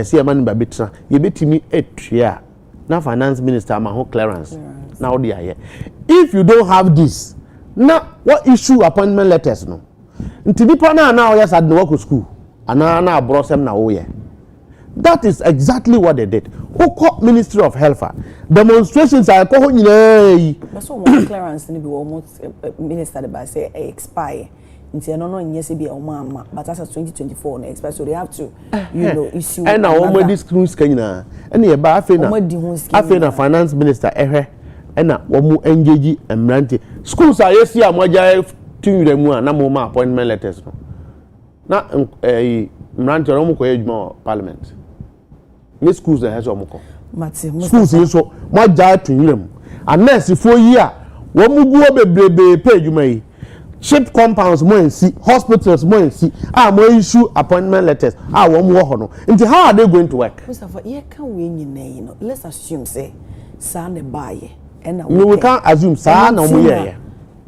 se man ba betra ye betimi etua na finance minister ma ho clearance na wo dia ye if you don't have this na what issue appointment letters no nti nipa na o yes ad no work school ana na abrosem na wo ye. That is exactly what they did. Oko Ministry of Health demonstrations are ko nyina. But so one clearance ni be almost minister the by say expire. Nti no nyese be o ma but as 2024 na expire so they have to issue. And now omo dis schools kanyina. And e ba afi na finance minister ehwe and na omo engage emrante. Schools are yesi amoja tinwiremu na mo ma appointment letters no. Na mrante omo ko edwuma parliament. Me schools that has omoko schools so mo ja tunwirem unless for year wo muguo bebrebe pay dwuma yi chip compounds mo ensi hospitals mo ensi mo issue appointment letters wo mo ho no nti how are they going to work? Mustafa ye kan we nyina let's assume say sa ne baye and we can assume sa na mo ye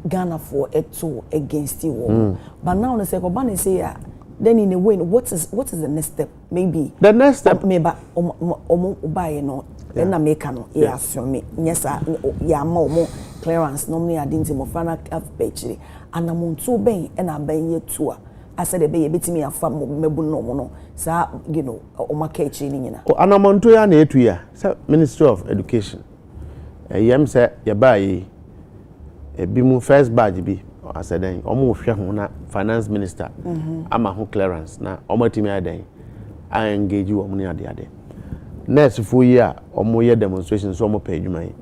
Ghana for eto against you but now no say ko ban say then in a way what is the next step? Maybe the next step maybe buy no na make no ya assume yes ya mo clearance normally identity mo fana page and amonto ben na ben ye to I said be betimi afa mebu no sa o maka echi ni nyina anamonto ya na etu ya Ministry of Education yem say ya buy bi mu first badge bi I said then omo hwe ho na finance minister ama ho clearance na omo timi adan I engage you omo ni ade next full year omo ye demonstration so omo pay adwuma yi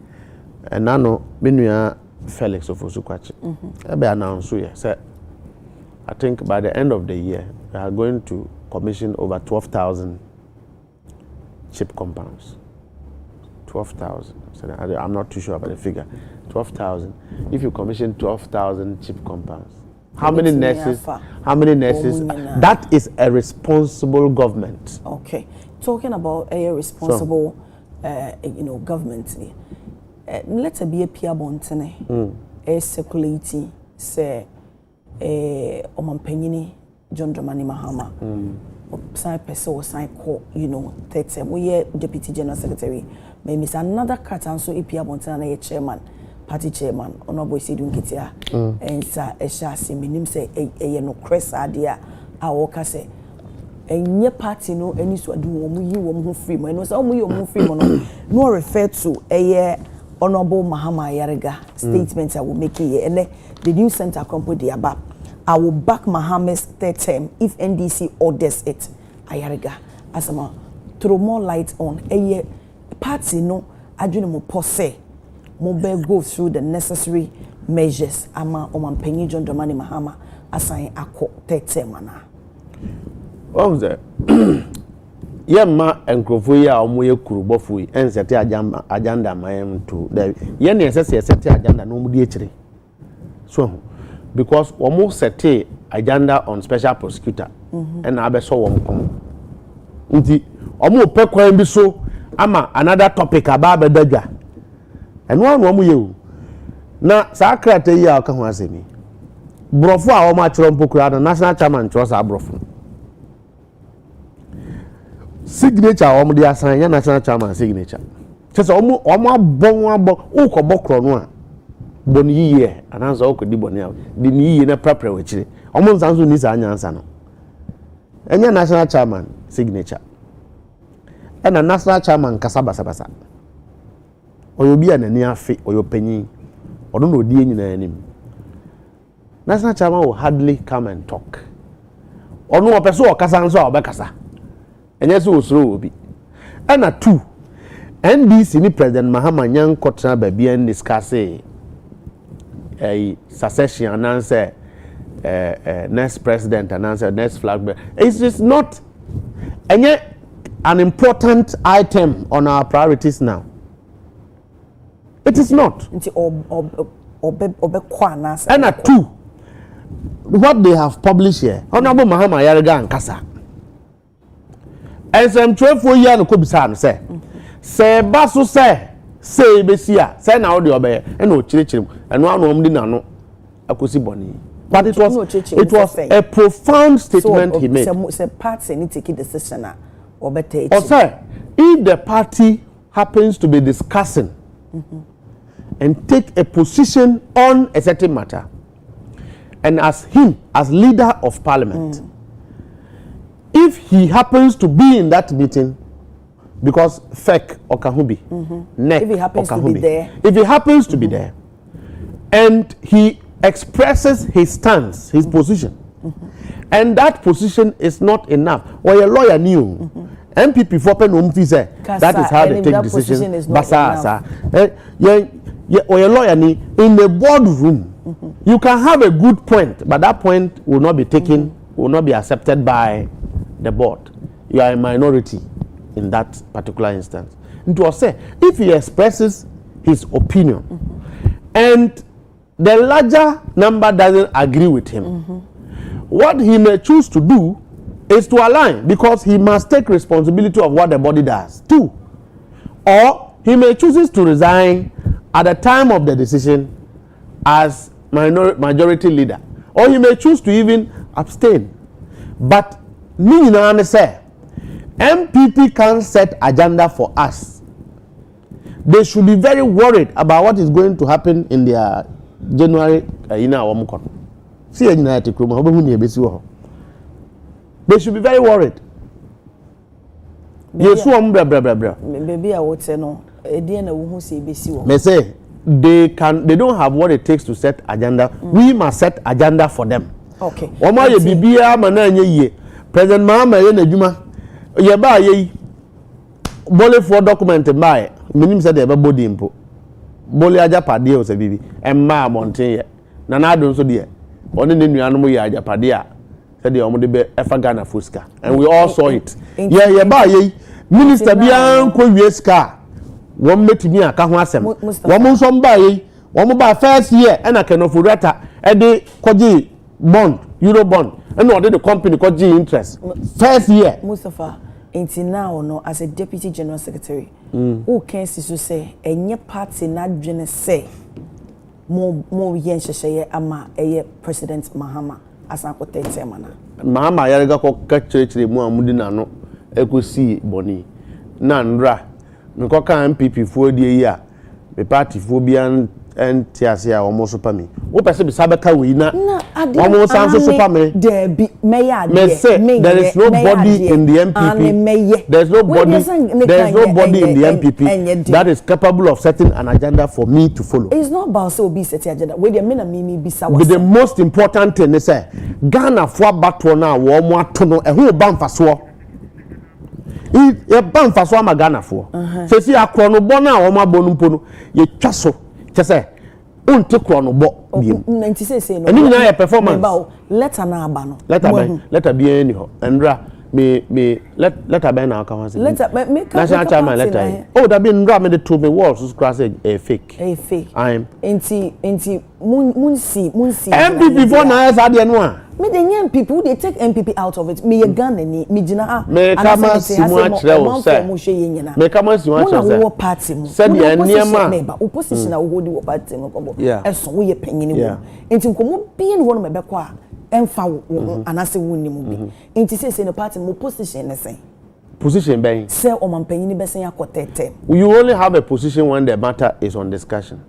na no menua Felix of Osukwachi be announce here say I think by the end of the year we are going to commission over 12,000 chip compounds. 12,000. So I'm not too sure about the figure. 12,000. If you commission 12,000 chip compounds, how many nurses? How many nurses? That is a responsible government. Okay, talking about a responsible, government. Let's be a peer bontene. A circulating say Omanpenini John Dramani Mahama. Sign person or sign call, third term. We Deputy General Secretary. Maybe it's another cut and so EPA Montana chairman, party chairman, honorable Sidun Kitia, and Sir Eshasi, minim say a no crest idea, our say. And your party no any so do you free man, no some you free man, no refer to a honorable Mahama Yarega statements I will make here, and the new center company the above. I will back Mahama's third term if NDC orders it. Ayarega, as a throw more light on a party no adwene mo pose mo be go through the necessary measures ama Omanpenyi John Dramani Mahama assign akọ third term ana what that yemma enkrofo yi a omo ye kurubofo yi ensete agenda mayem to ye na sete agenda no mu di ekire so because omo sete agenda on special prosecutor and abeso won kom nti omo pe kwan bi so ama another topic about bedadwa and one wo ye na sa krata yi a ka ho asemi brofo a wo ma chiro mpokura na national chairman trust abrofo signature wo de asan ya national chairman signature chese omo abon ukobokro no a boni yiye ananza okodi boni a di ni yiye na prepare we chire omo nsanso ni sa anyansa no enya national chairman signature and a national chairman kasabasa oyo bi anani afi oyo panyin odo no odi nyina anim national chairman will hardly come and talk ono opeso okasa nso obekasa enye so osoro obi and a two NDC ni president Mahama nyan kotra ba bi en discuss succession announce next president announce next flag bearer. It is not an important item on our priorities now. It is not. And a two, what they have published here, Honorable Mahama Yarega and Kasa. ensem twefo yi an ko bisa no se ba so se besia se na wo de obeye e na o kirikiri eno anu om di na no akosi boni. But it was a profound statement he made. So party need to take a decision or better. Or sir, if the party happens to be discussing and take a position on a certain matter, and as leader of parliament, if he happens to be in that meeting, because fake or kahubi, neck if he happens or to be there, if he happens to be there, and he expresses his stance, his position, and that position is not enough. Or a lawyer knew, MPP for pen say that is how they take decisions. Basa, or a lawyer in the boardroom, you can have a good point, but that point will not be taken, will not be accepted by the board. You are a minority in that particular instance. And to say, if he expresses his opinion, and the larger number doesn't agree with him, what he may choose to do is to align, because he must take responsibility of what the body does too. Or he may choose to resign at the time of the decision as majority leader. Or he may choose to even abstain. But me say, MPP can set agenda for us. They should be very worried about what is going to happen in their January see United they should be very worried. Maybe I would say no. They say they don't have what it takes to set agenda. We must set agenda for them. Okay. President Mahama Bole for document by minim said ever body impo. Bole aja pade o se bibi emma monten ye na na do so de oni ne nuanu ye aja pade a said the omo de be efa Ghana fuska, and we all saw it. Yeah ba ye minister bia nko wie ska won metimi aka ho asem won so mba ye won ba first year e na kenofo rata e de koji bond euro bond e na de the company koji interest first year. Mustafa until now, no, as a deputy general secretary, who can see to say, and your party not gonna say more yen share ama a President Mahama as I could tell mana. Mahama Yaraga catch the more mudina no, echo see boni. Nandra, Nkoka MPP for the year, the party phobia and Tiasia almost super me. What person be Sabaka winner? Almost answer super me. There be there is nobody in the MPP. There's nobody in the MPP that is capable of setting an agenda for me to follow. It's not about so be setting agenda. Wait a minute, Mimi be but the most important thing is Ghana for battle now, warm water no, and who ban for swore. Ye ban for swama Ghana for. So see a chrono bona or my bonumpono, ye chasso. Say, unte krono bo biem. 96 say no. And you na performance. Letter na aba no. Letter be any ho. Ndra me letter be na aka wan say. Letter me national chairman letter. Oh, that be ndra me de to me walls so cross a fake. A fake. I'm enti munsi. MPP for na asa de no a. Me the young people they take MPP out of it. Me Ghana ni me gina ha. Me kama simu achrewo say. Me kama simu achrewo say. Wo party mu. Said the niema. Opposition na wo di wo party mu kombo. Yeah. Eso wo ye panyini wo. Enti nkomo bi ne wo no mebekọ a emfa wo anase wo ni mu bi. Enti say no party mu position ne sen. Position ben. Say o man panyini besen akotete. You only have a position when the matter is on discussion.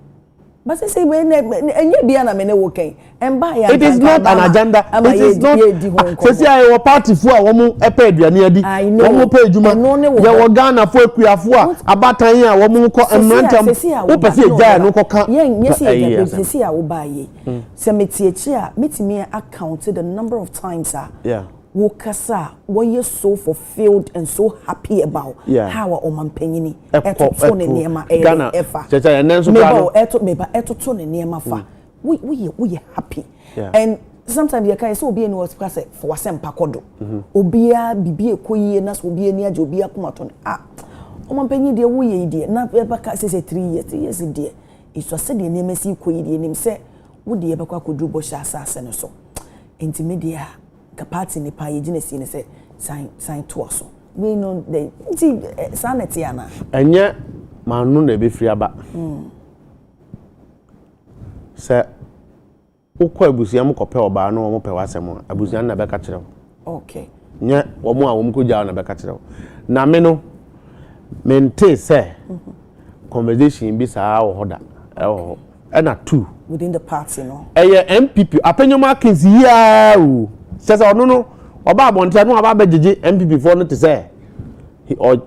But say when enye bia na me ne wo kan emba ya. It is not an agenda. It is not. Say I party for a woman epe aduane adi. Woman pay ejuma. Ya wo Ghana for akuafo a abatan a woman ko emrantam. Wo pese eja no ko kan. Yes say a wo ba ye. Say metiechi a metimi account the number of times yeah. Wokasa what you so fulfilled and so happy about how a man panyini eto ne niema efa checha enen so eto ne niema fa we happy and sometimes you can say obi eni was say for wasem pakodo obia bibi ekoyie na so obi eni age obi akomato o man panyi de wo ye de na e baka say 3 years de iso say de niema si koyi de nim say wo de e baka akodu bo sha asase no so enti media party ni pa yegina si ne say sign to us we know the sanity ana enye manu na be free aba se ukọ abusia m kope oba na omo pe wasem abusia na be ka kire okay nye omo a omo ko ja na be ka kire na me no mente se conversation bi saa wo hoda na two within the party no MPP apenyoma kesi ya o se se ono no oba abonte no aba bejeje MPP for no to say or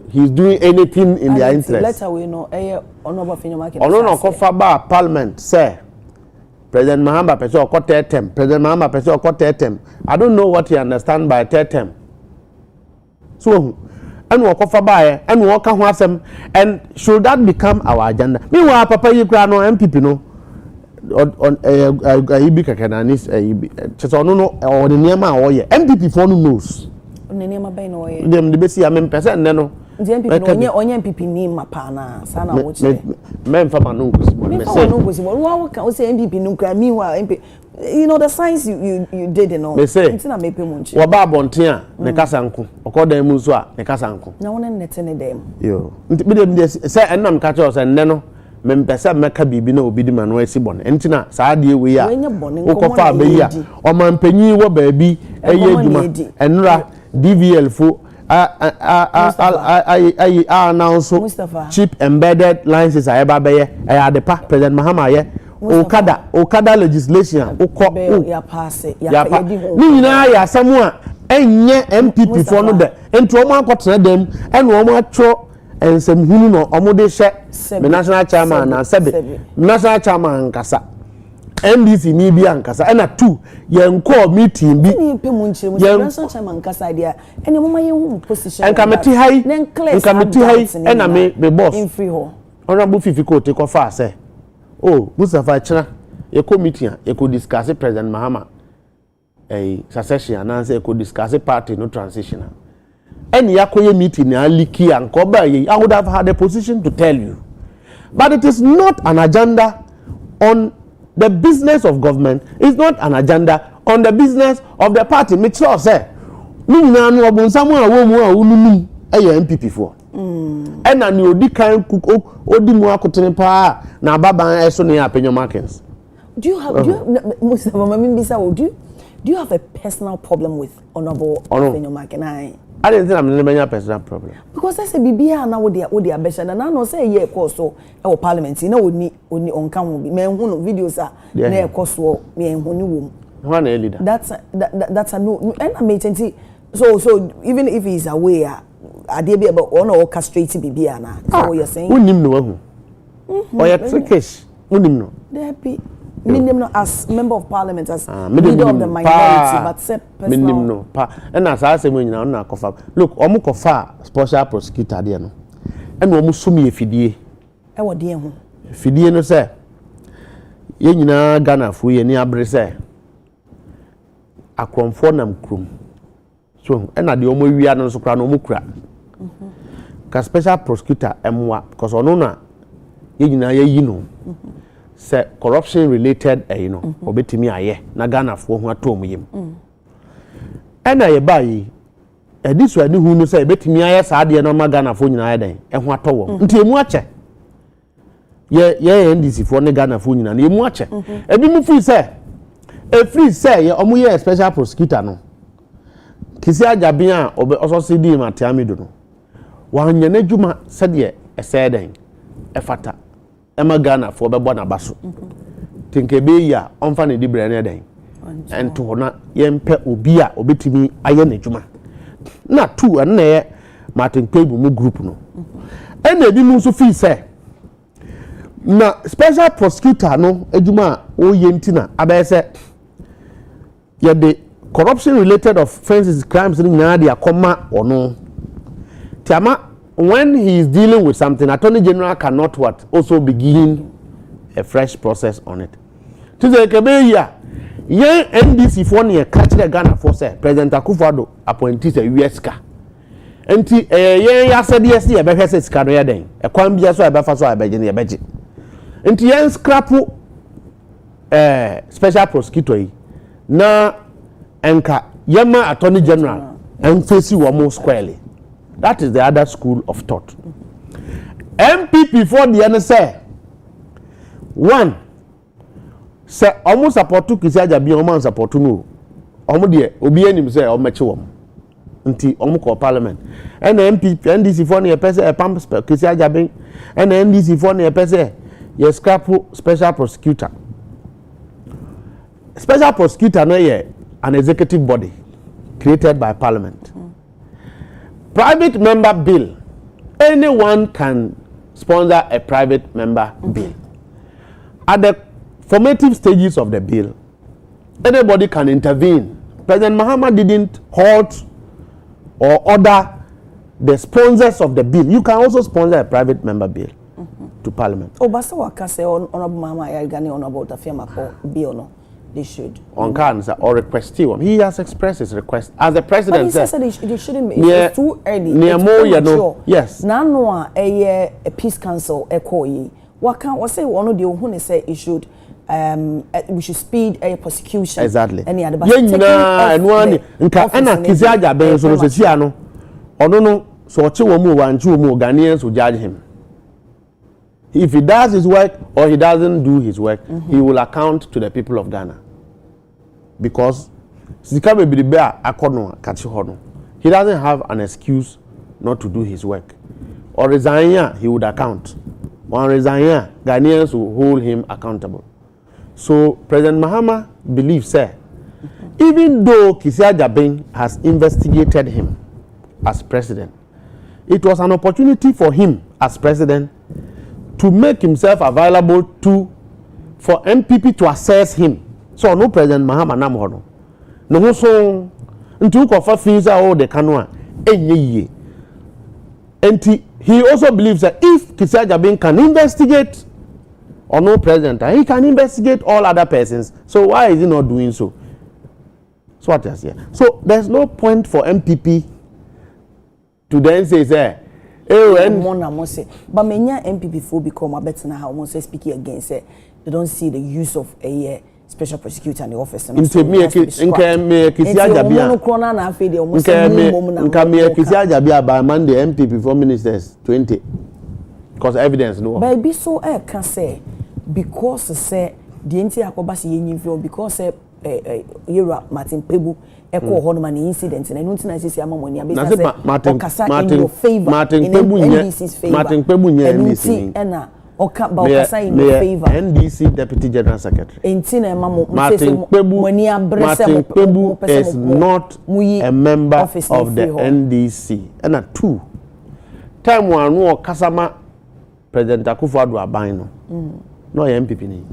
he's doing anything in their interest. Later we know honorable Fenyoma Kene. Ono no kofa ba parliament say President Mahama pese o third term. President Mahama pese o third term. I don't know what he understand by third term. So and we kofa ba and we ka ho asem and should that become our agenda? Meanwhile papa yi kra no MPP no on ibi kakananis chese ono no o de niam a wo ye MPP for no knows. Nema bay no ye dem de besi am pese nne no de MPP no onye MPP ni mapa na sana wo che men fa ma no ngosi bo me say no ngosi bo wo ka o say MPP no kra me wa MP you know the science you did and all ntina me pe munchi wo ba abonten a ne kasa nko okodan mu so a ne kasa nko na wona nete ne dem yo nti be dem de say ennam ka che o say nne no me mpese meka bibi na obi di ma no asi bon ntina saa de we ya ukofa abeyi a o man panyi wo ba bi eye adwuma enra DVL for I announce cheap embedded lines is aba beye adepa President Mahama ye okada legislation ukọ ya pass ya di nyina ya samu a enye MPP for no de enti o mo akotena dem ene o mo atwo ensem hunu no o mo de hye me national chairman na sebe national chairman nkasa NDC ni bi ankasa ena 2 yenko meeting bi ni pe mu nchire mu national chairman nkasa dia ene mo maye hu position en committee high ena me boss in free ho honorable fifi ko te ko fa say oh Mustafa chira e committee e ko discuss President Mahama succession and say e ko discuss party no transition eni yakoye meeting na liki anko ba ye I would have had a position to tell you but it is not an agenda on the business of government. Is not an agenda on the business of the party. Make sure say ni nyina no obonsam a wo mu a ununum MPP for na ni odi kan odi mu akotene pa na baba eso ne apenyoma kens. Do you have do you have a personal problem with honorable Apenyoma Kene? I didn't think I'm a personal problem. Because I say bibia na wo de abesha na no say ye course so e parliament na oni onka ho bi me hu no videos a na e course so me hu ni wo. Who na leader? That's a no and I mean so even if he's away ade bi about one orchestrate bibia na so you're saying unim no hu. Or ya trickish unim no. There be minimum as member of parliament as leader of the minority but say minimum no pa and as I say when you na kofa look omo kofa special prosecutor there no and omo sumi efidie e wo de ho efidie no say ye nyina Ghana fu ye ni abre say akromfo nam krum so and na de omo wia no so kra no omo kura ka special prosecutor emwa because ono na ye nyina ye yi no say corruption related obetimi aye na Ghana fo ho atom yim ena ye bayi this one hu no say betimi aye saa de no ma Ghana fo nyina aye den e ho atowo nti emu ache ye NDC fo ne Ghana fo nyina na emu ache ebi mu free say ye omo ye special prosecutor no kisi ajabi a oso CD matiami do no wanya na djuma se de ese den e fata Emma Ghana for bebo na baso tinkebe ya onfa ne dibre ne den ento na yempe obi a obetimi aye na djuma na 2 na ye Martin Kwebu mu group no ena bi mu so fi say na special prosecutor no adjuma o ye ntina abese ye the corruption related offenses crimes ni nyina de akoma ono tiama when he is dealing with something, Attorney General cannot also begin a fresh process on it. To the Kebeya, young NDC for near catch the Ghana for say President Akufo-Addo appointees a US car. And ya said yes, the better says career then. A quambia so a befa so a begin a budget. And yen scrap special prosecutor na enka Yama Attorney General and face you almost squarely. That is the other school of thought. MPP for the NSA. One, say almost support to Kisiaja be almost support to no. Almost there, obi enim say almost until almost Parliament. And the MPP, NDC for the person a pump Kisiaja be, and the NDC for the person yes scrap special prosecutor. Special prosecutor no ye an executive body created by Parliament. Private member bill. Anyone can sponsor a private member bill. At the formative stages of the bill, anybody can intervene. President Mahama didn't halt or order the sponsors of the bill. You can also sponsor a private member bill to Parliament. Oh, but so what can say Honorable Mahama Yarigani on about the firm bill no? They should. On cancer or request him. He has expressed his request as the president. But he said they shouldn't. It's too early. Near more, you know. Yes. Now, a peace council echo. What can what say one of the who say it should we should speed a prosecution. Exactly. Any other. And one and Kisiaja Ben so Siano. Or no, so Chiwamu and Chumu Ghanaians will judge him. If he does his work or he doesn't do his work, he will account to the people of Ghana. Because he doesn't have an excuse not to do his work. Or resign, he would account. When resign, Ghanaians will hold him accountable. So President Mahama believes, sir, even though Kisiaja Ben has investigated him as president, it was an opportunity for him as president to make himself available for MPP to assess him. So no President Mahama Namhono. No so until kofa fees all the canoa enye. And he also believes that if Kisiaja Ben can investigate or no president, he can investigate all other persons. So why is he not doing so? So what is here? So there's no point for MPP to then say, but many MPP for become a better now almost speaking against it. They don't see the use of a special prosecutor in the office. Because ministers 20 because evidence no. But be so can say because say the entire akobasi yenyi because Yera Martin Pebu echo Horman incident and I don't think I see among in your favor. Martin Pebu NDC and Oka Bakasa in your favor. NDC Deputy General Secretary. Martin Pebu is not a member of the NDC. And at 2 time one no Kasama President Akufo-Addo Abino. No MPP ni.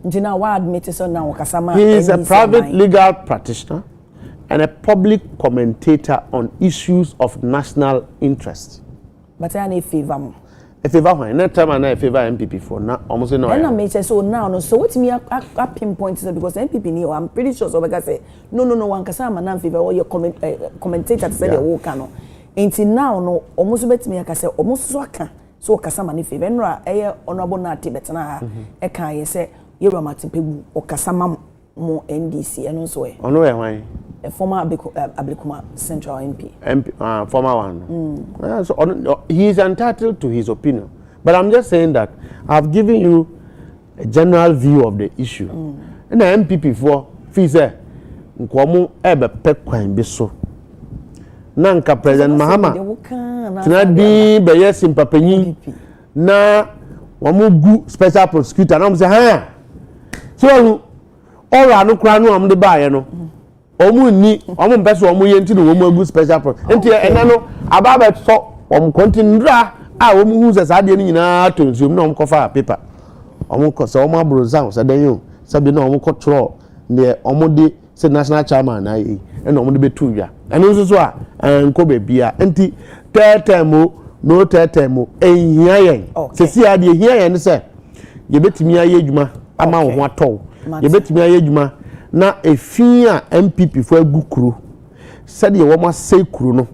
He is a private legal practitioner and a public commentator on issues of national interest. But I need favor. A favor when that time I favor MPP for now almost no. And I may say so now no. So what me I pinpoint is because MPP ni I'm pretty sure so because say no one kasama na favor or your commentator say the whole cano. Until now no almost bet me I say almost so aka so kasama ni favor. No honorable na tibetana e kan ye say Yera Martin Pebu or Kasama mo NDC and also why a former Ablikuma Central MP. Former one. So he is entitled to his opinion. But I'm just saying that I've given you a general view of the issue. And the MPP for Fize Nkwamu ebe pekwan biso. Nanka President Mahama tinadi beye simpapenyi na wamugu special prosecutor na mse ha so all anu kra no am de baaye no omu ni omu mpeso omu ye nti no omu agu special prosecutor enti ena no ababa so omu kontinra a omu hu se saade ni nyina tonsuom na omu kofa paper omu ko so omu abroza so dan yo sabi na omu control ne omu de se national chairman na yi ena omu de betu wi a eno so so a nko be bia enti tetemo no tetemo ehia yen se si ade ehia yen se ye betimi aye adwuma ama wo ho atɔ ye betimi aye adwuma na efin a MPP fo agukuru sɛde ye wo ma sei kuru no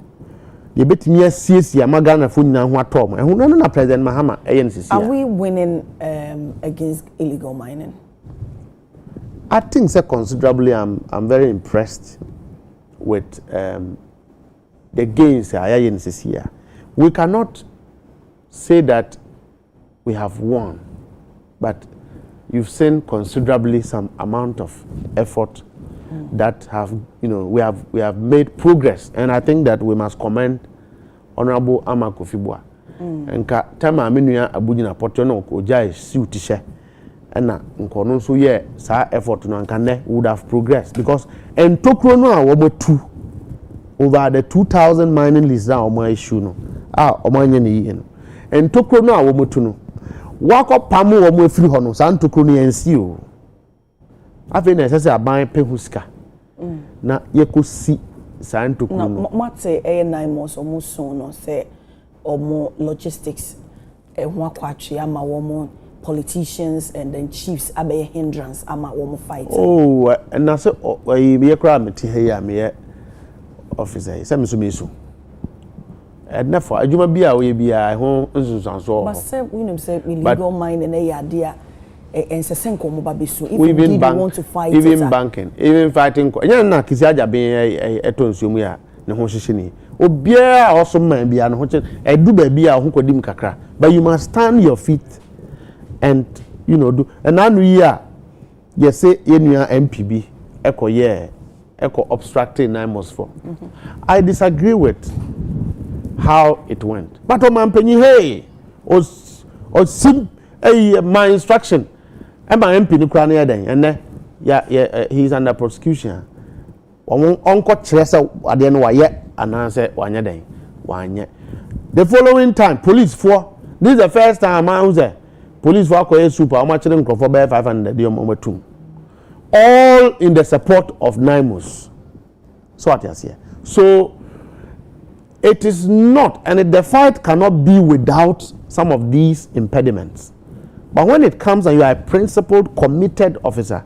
ye betimi asiesie amagana fo nyina ho atɔ mo ehun no na President Mahama eye ne sisi. Are we winning against illegal mining? I think so considerably. I'm very impressed with the gains here. We cannot say that we have won, but you've seen considerably some amount of effort that have, we have made progress, and I think that we must commend Honorable Ama Kofi-Boah. And time aminuya abujina poto no oja suit she na nkono so ye sa effort no anka would have progressed because entokro no a womotu over the 2000 mining lease that omo issue no omanye ne yi no entokro no a womotu no wako pamu womo afiri ho no sa ntokro no yansi o afi na sese aban pehuska na yekosi sa ntokro no mate 9 months omo so no say omo logistics ho akwatwe ama womo politicians and then chiefs abe hindrance ama womo fight. And na say we kra meti here me officer say me so and na for adwuma bia we bia ho nsunsanso. But say say illegal mine and yade and say nkomo ba besu if we you want to fight even banking even fighting nya na kisi aja ben etonsuomu ya ne ho hihye ni obia also man bia no ho che edu ba bia ho kodim kakra but you must stand your feet and do and anu year you say enua MPB eko obstructing 9 months for. I disagree with how it went, but o man penyi hey o sim my instruction and my MP ni kra na yadan and he is under prosecution onko kire say ade no waye ananse wanye den wanye. The following time police for this is the first time I say police for akoye super how much them for 500 dem all in the support of Naimos. So what you say. So it is not, and the fight cannot be without some of these impediments. But when it comes and you are a principled, committed officer,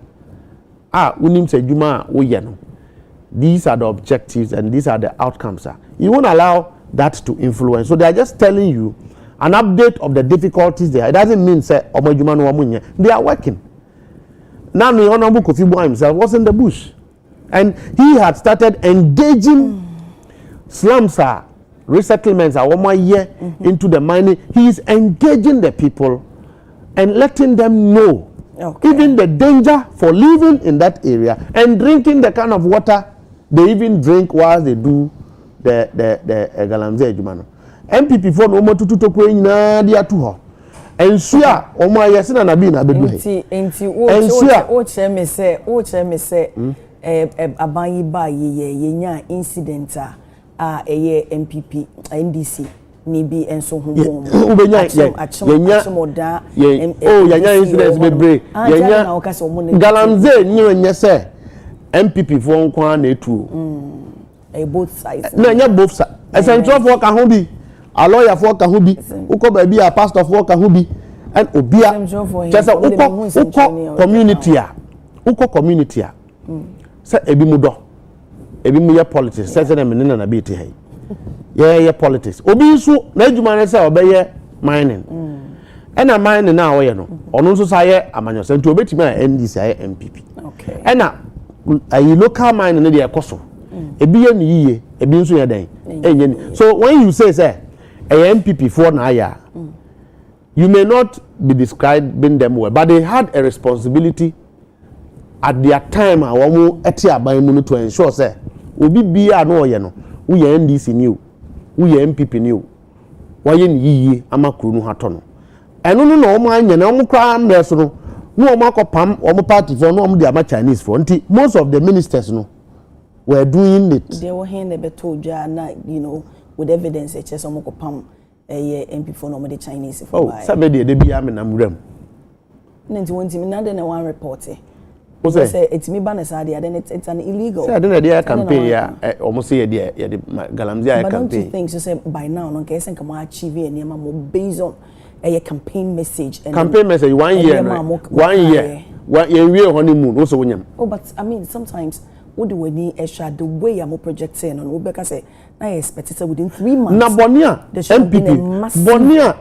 unim se juma uyeno. These are the objectives and these are the outcomes. You won't allow that to influence. So they are just telling you an update of the difficulties there. It doesn't mean say omajuma no wamunye. They are working. Now the Honorable Kofi-Boah himself was in the bush, and he had started engaging slums, resettlements, into the mining. He is engaging the people and letting them know even the danger for living in that area and drinking the kind of water they even drink while they do the galamsey ejumano. MPP for no more to tokwe nyina dia to ho. Ensua omo ayese na nabi na bedu he. Enti o che me say abayi ba ye nya incident eye MPP NDC ni bi enso ho bom. Ubenya yenya incidents bebre yenya galamsey nye say MPP for nkwa na etu. Both sides. Na nya both sides. Essential for ka ho bi. A lawyer for Kahubi, uko baby a pastor for Kahubi, and Obia. Just uko community. Say ebi politics. Say them in na biti hey. Yeah politics. Obi so na adwuma say obeye mining. And a mining na oye no. Ono so say amanyo say nti obetimi a NDC aye MPP. Okay. And a local mining na dey ekoso. Ebi ye ni yiye, ebi nso ye den. Enye. So when you say a MPP for Naya, you may not be describing them well, but they had a responsibility at their time to ensure say obi bia no ye no we NDC new we MPP new why yiye amakuru no hato no eno no no anya na omo kra na so no omo akopam omo party for no omo dey ama Chinese for nti most of the ministers no were doing it. They were here beto dwa na with evidence eche so moko pam MP for no the Chinese for why. Oh, somebody dey bia me na muram. Nti wonti me na dey na one report. Say it's me ban say then it's an illegal. Say dey dey campaign ya almost say dey galamsey campaign. But don't you think so say by now no can say come achieve any more based on a campaign message and campaign message 1 year. 1 year. 1 year honeymoon also wonyam. Oh, but I mean sometimes what do we need extra the way I'm projecting on Obeka say I expect it within 3 months. Na Bonia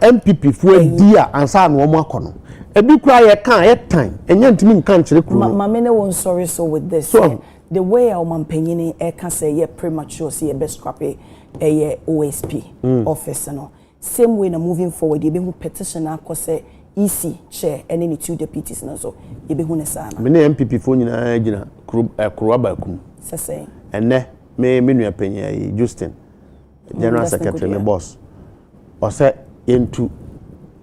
MPP for a dear and san no mo akono. Ebi kura ye kan ye time enye ntimi nkan kire kuro. Ma me no one sorry so with this. So, the way our man penyin e can say ye premature say ye best scrappy OSP office no same way na moving forward you be who petition akose EC chair and any 2 deputies na so you be who ne sana me na MPP fo nyina gina kuro abakum sese enne me nua panyi Justin general secretary me boss o say into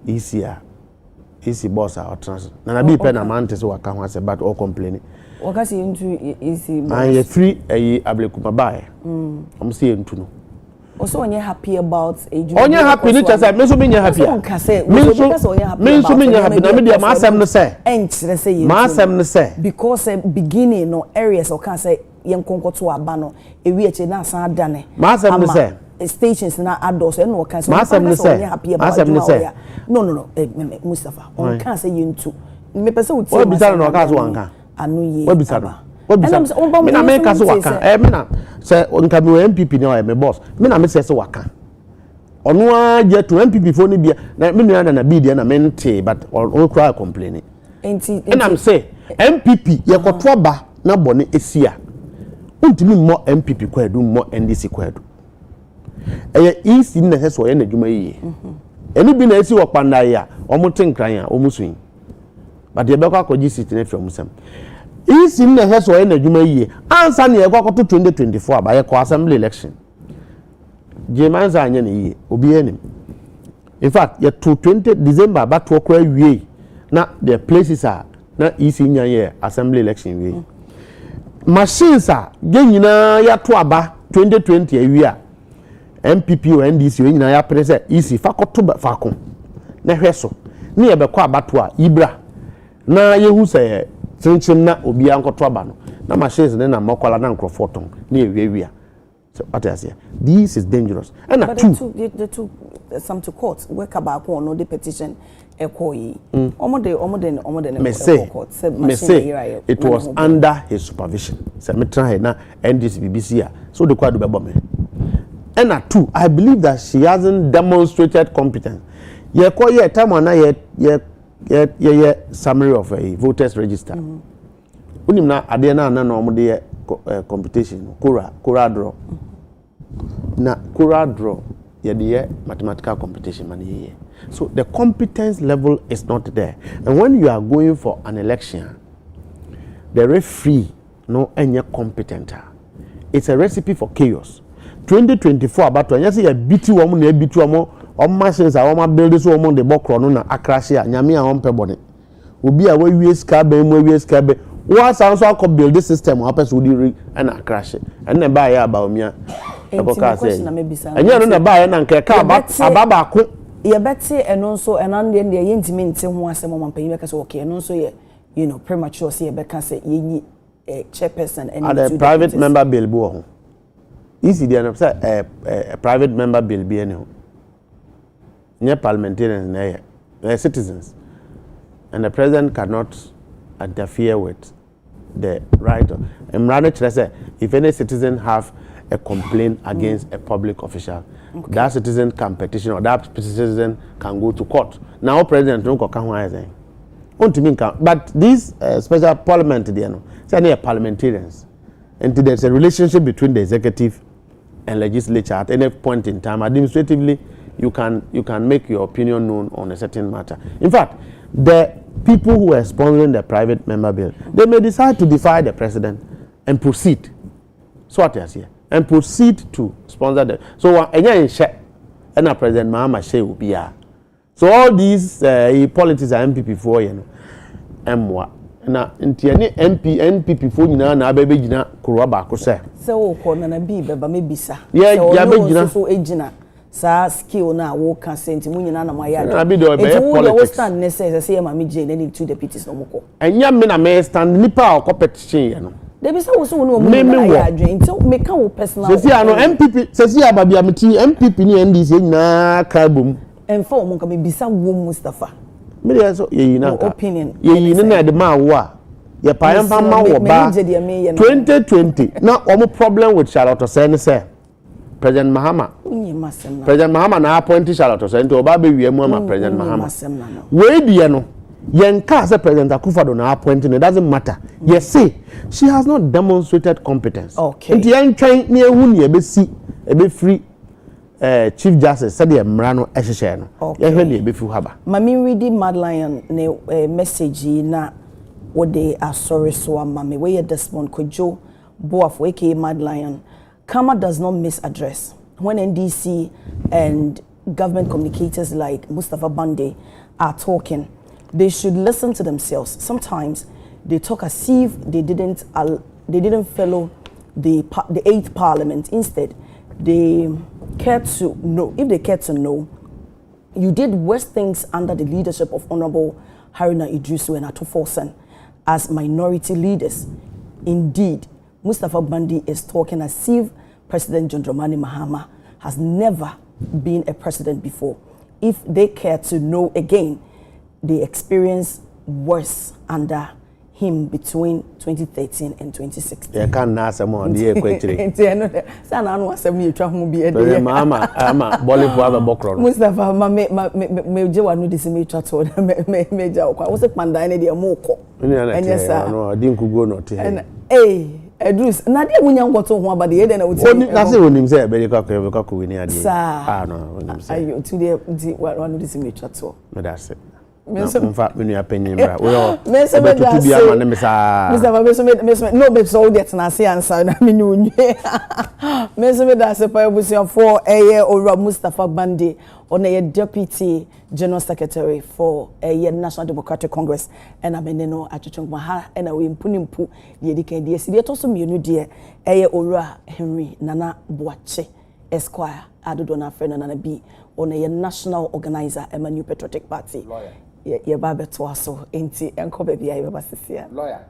EC boss a trans na bi pe na man tese waka ho ase but all complaining wakasi into EC boss and you free ablekuma bae am say into no also onye happy about onye happy ni chese me so me nya happy me so me nya happy na me dia ma asem no say enchire say you ma asem no say because beginning no areas o kan say yen konkoto aba no ewi eche na san adane ma asem no say stations na adults and no can say ma asem no say no Mustafa on can say you into me person would say what bizarre no ka so wanka anu ye what bizarre me na me ka so waka me na say onka me MPP ni me boss me na me say so waka onu aje to MPP fo ni bia na me nua na bi dia na me nte but on cry complaining and I'm say MPP ye koto ba na bone esia untimi mo MPP kwadu mo NDC kwadu eye EC na he so ye na dwuma yi eni bi na esi wo panda ya omutin kran ya omusuin but ye be kwa koji sit na from sam EC na he so ye na dwuma yi ansa na ye kwa koto 2024 aba ye kwa assembly election jemanza anya na yi obi enim in fact ye to 20 December ba to kwa wie na the places are na EC nya ye assembly election wie machines are nyina ya to aba 2020 awia MPP or NDC nyina ya prese EC fakoto fakon na hweso na ye bekọ abato a ibra na yehu se chinchin na obi ankoto aba no na machines ne na makwala na nkrofoton na ewiawia so what I say this is dangerous and but they took some to court work about on the petition ekoyi omo de court said machine it was under his supervision say me try na NDC BBC so the kwadu bebo me and at 2 I believe that she hasn't demonstrated competence ye ko ye time na ye summary of a voters register unim na ade na omo de competition kora draw na kora draw ye de mathematical competition man ye so the competence level is not there and when you are going for an election the referee no any competent it's a recipe for chaos 2024 about when you say a biti wo na bitu omo machines a wo build so omo de bokro no na akrahye a nyame a won pebone obi a we wie ska ba mu wie ska ba wa san so akọ build the system wa person di na akrahye en na ba ya ba omia e ko ka say enya no na ba ya na nke ka ababa ko ye beti eno nso enan de ye ntimi nte ho asem mo mpanyi beka so okay eno nso ye you know premature say ye beka say ye chairperson and the private member bill bo ho easy dey na say a private member bill be any ho nye parliamentarians na citizens and the president cannot interfere with the right of if any citizen have a complaint against a public official that citizen can petition or that citizen can go to court now president no can but this special parliament there no say parliamentarians and there's a relationship between the executive and legislature at any point in time administratively you can make your opinion known on a certain matter. In fact, the people who are sponsoring the private member bill, they may decide to defy the president and proceed. So what is here? And proceed to sponsor the. So and a President Mahama Shea will be here. So all these politics are MPP for you know. M1. Na ntiani NPP fo nyina na abebe gina kurwa ba ko se wo ko na bi beba mebisa ya be gina so ejina sa skill na wo kan senti mu nyina na maya na bi do be politics wo stand ne say ya ma me je na ni 2 deputies no moko enya me na me stand nipa o competition ye no de bi say wo so wo no mu na adwen nti me kan wo personal sesi ano MPP sesi ababia meti MPP ni NDC nyina ka bom emfa wo ka me bisa wo Mustafa me dey so ye na ka opinion ye na de ma wo a ye pa ma wo ba 2020 na omo problem with Charlotte Osei say President Mahama na appoint Charlotte Osei nti oba be wie mu ama President Mahama we die no yen ka say President Akufo-Addo na appoint it doesn't matter yes say she has not demonstrated competence okay nti yen twen na ehu ne e be free Chief Justice said the Mrano Esheno. Yeah, really, before Haba. Mami ready Mad Lion ne message na what they are sorry so mami where Desmond Kojo Boaf aka Mad Lion. Kama does not miss address. When NDC and government communicators like Mustafa Bande are talking, they should listen to themselves. Sometimes they talk as if they didn't follow the 8th Parliament. Instead, they care to know. If they care to know, you did worse things under the leadership of Honorable Haruna Idrisu and Atufosan as minority leaders. Indeed, Mustafa Bandi is talking as if President John Dramani Mahama has never been a president before. If they care to know again, they experienced worse under him between 2013 and 2016. Yeah, can't ask someone the equation. Sana anu asem ye twa ho bi e de. Mama, bolifo aba bokro. Mustafa me je wanu de se me twa to me ja okwa. Wo se kpanda ne de mo ko. Enye sa. No, di nkugo no te. Edrus na de munya ngoto ho aba de ye de na wuti. Oni na se wonim se be de kwakọ we ni ade. No, wonim se. Ayo tu de wanu de se me twa to. Me da se. Mfa menu apenyin bra we yo betutu bia ma ne mesa Mr. no be so get na say answer na menu nwe me da se pa ebusia for Owura Mustafa Bande on a deputy general secretary for National Democratic Congress and ameneno atwetwe ha na we mpunimpu de dika de esi de to so mienu de Owura Henry Nana Boache Esquire adodo na friend Nana B on a national organizer New Patriotic Party. Lawyer. Yeah, baby to us so enti enko baby ayi baba sisia. Lawyer.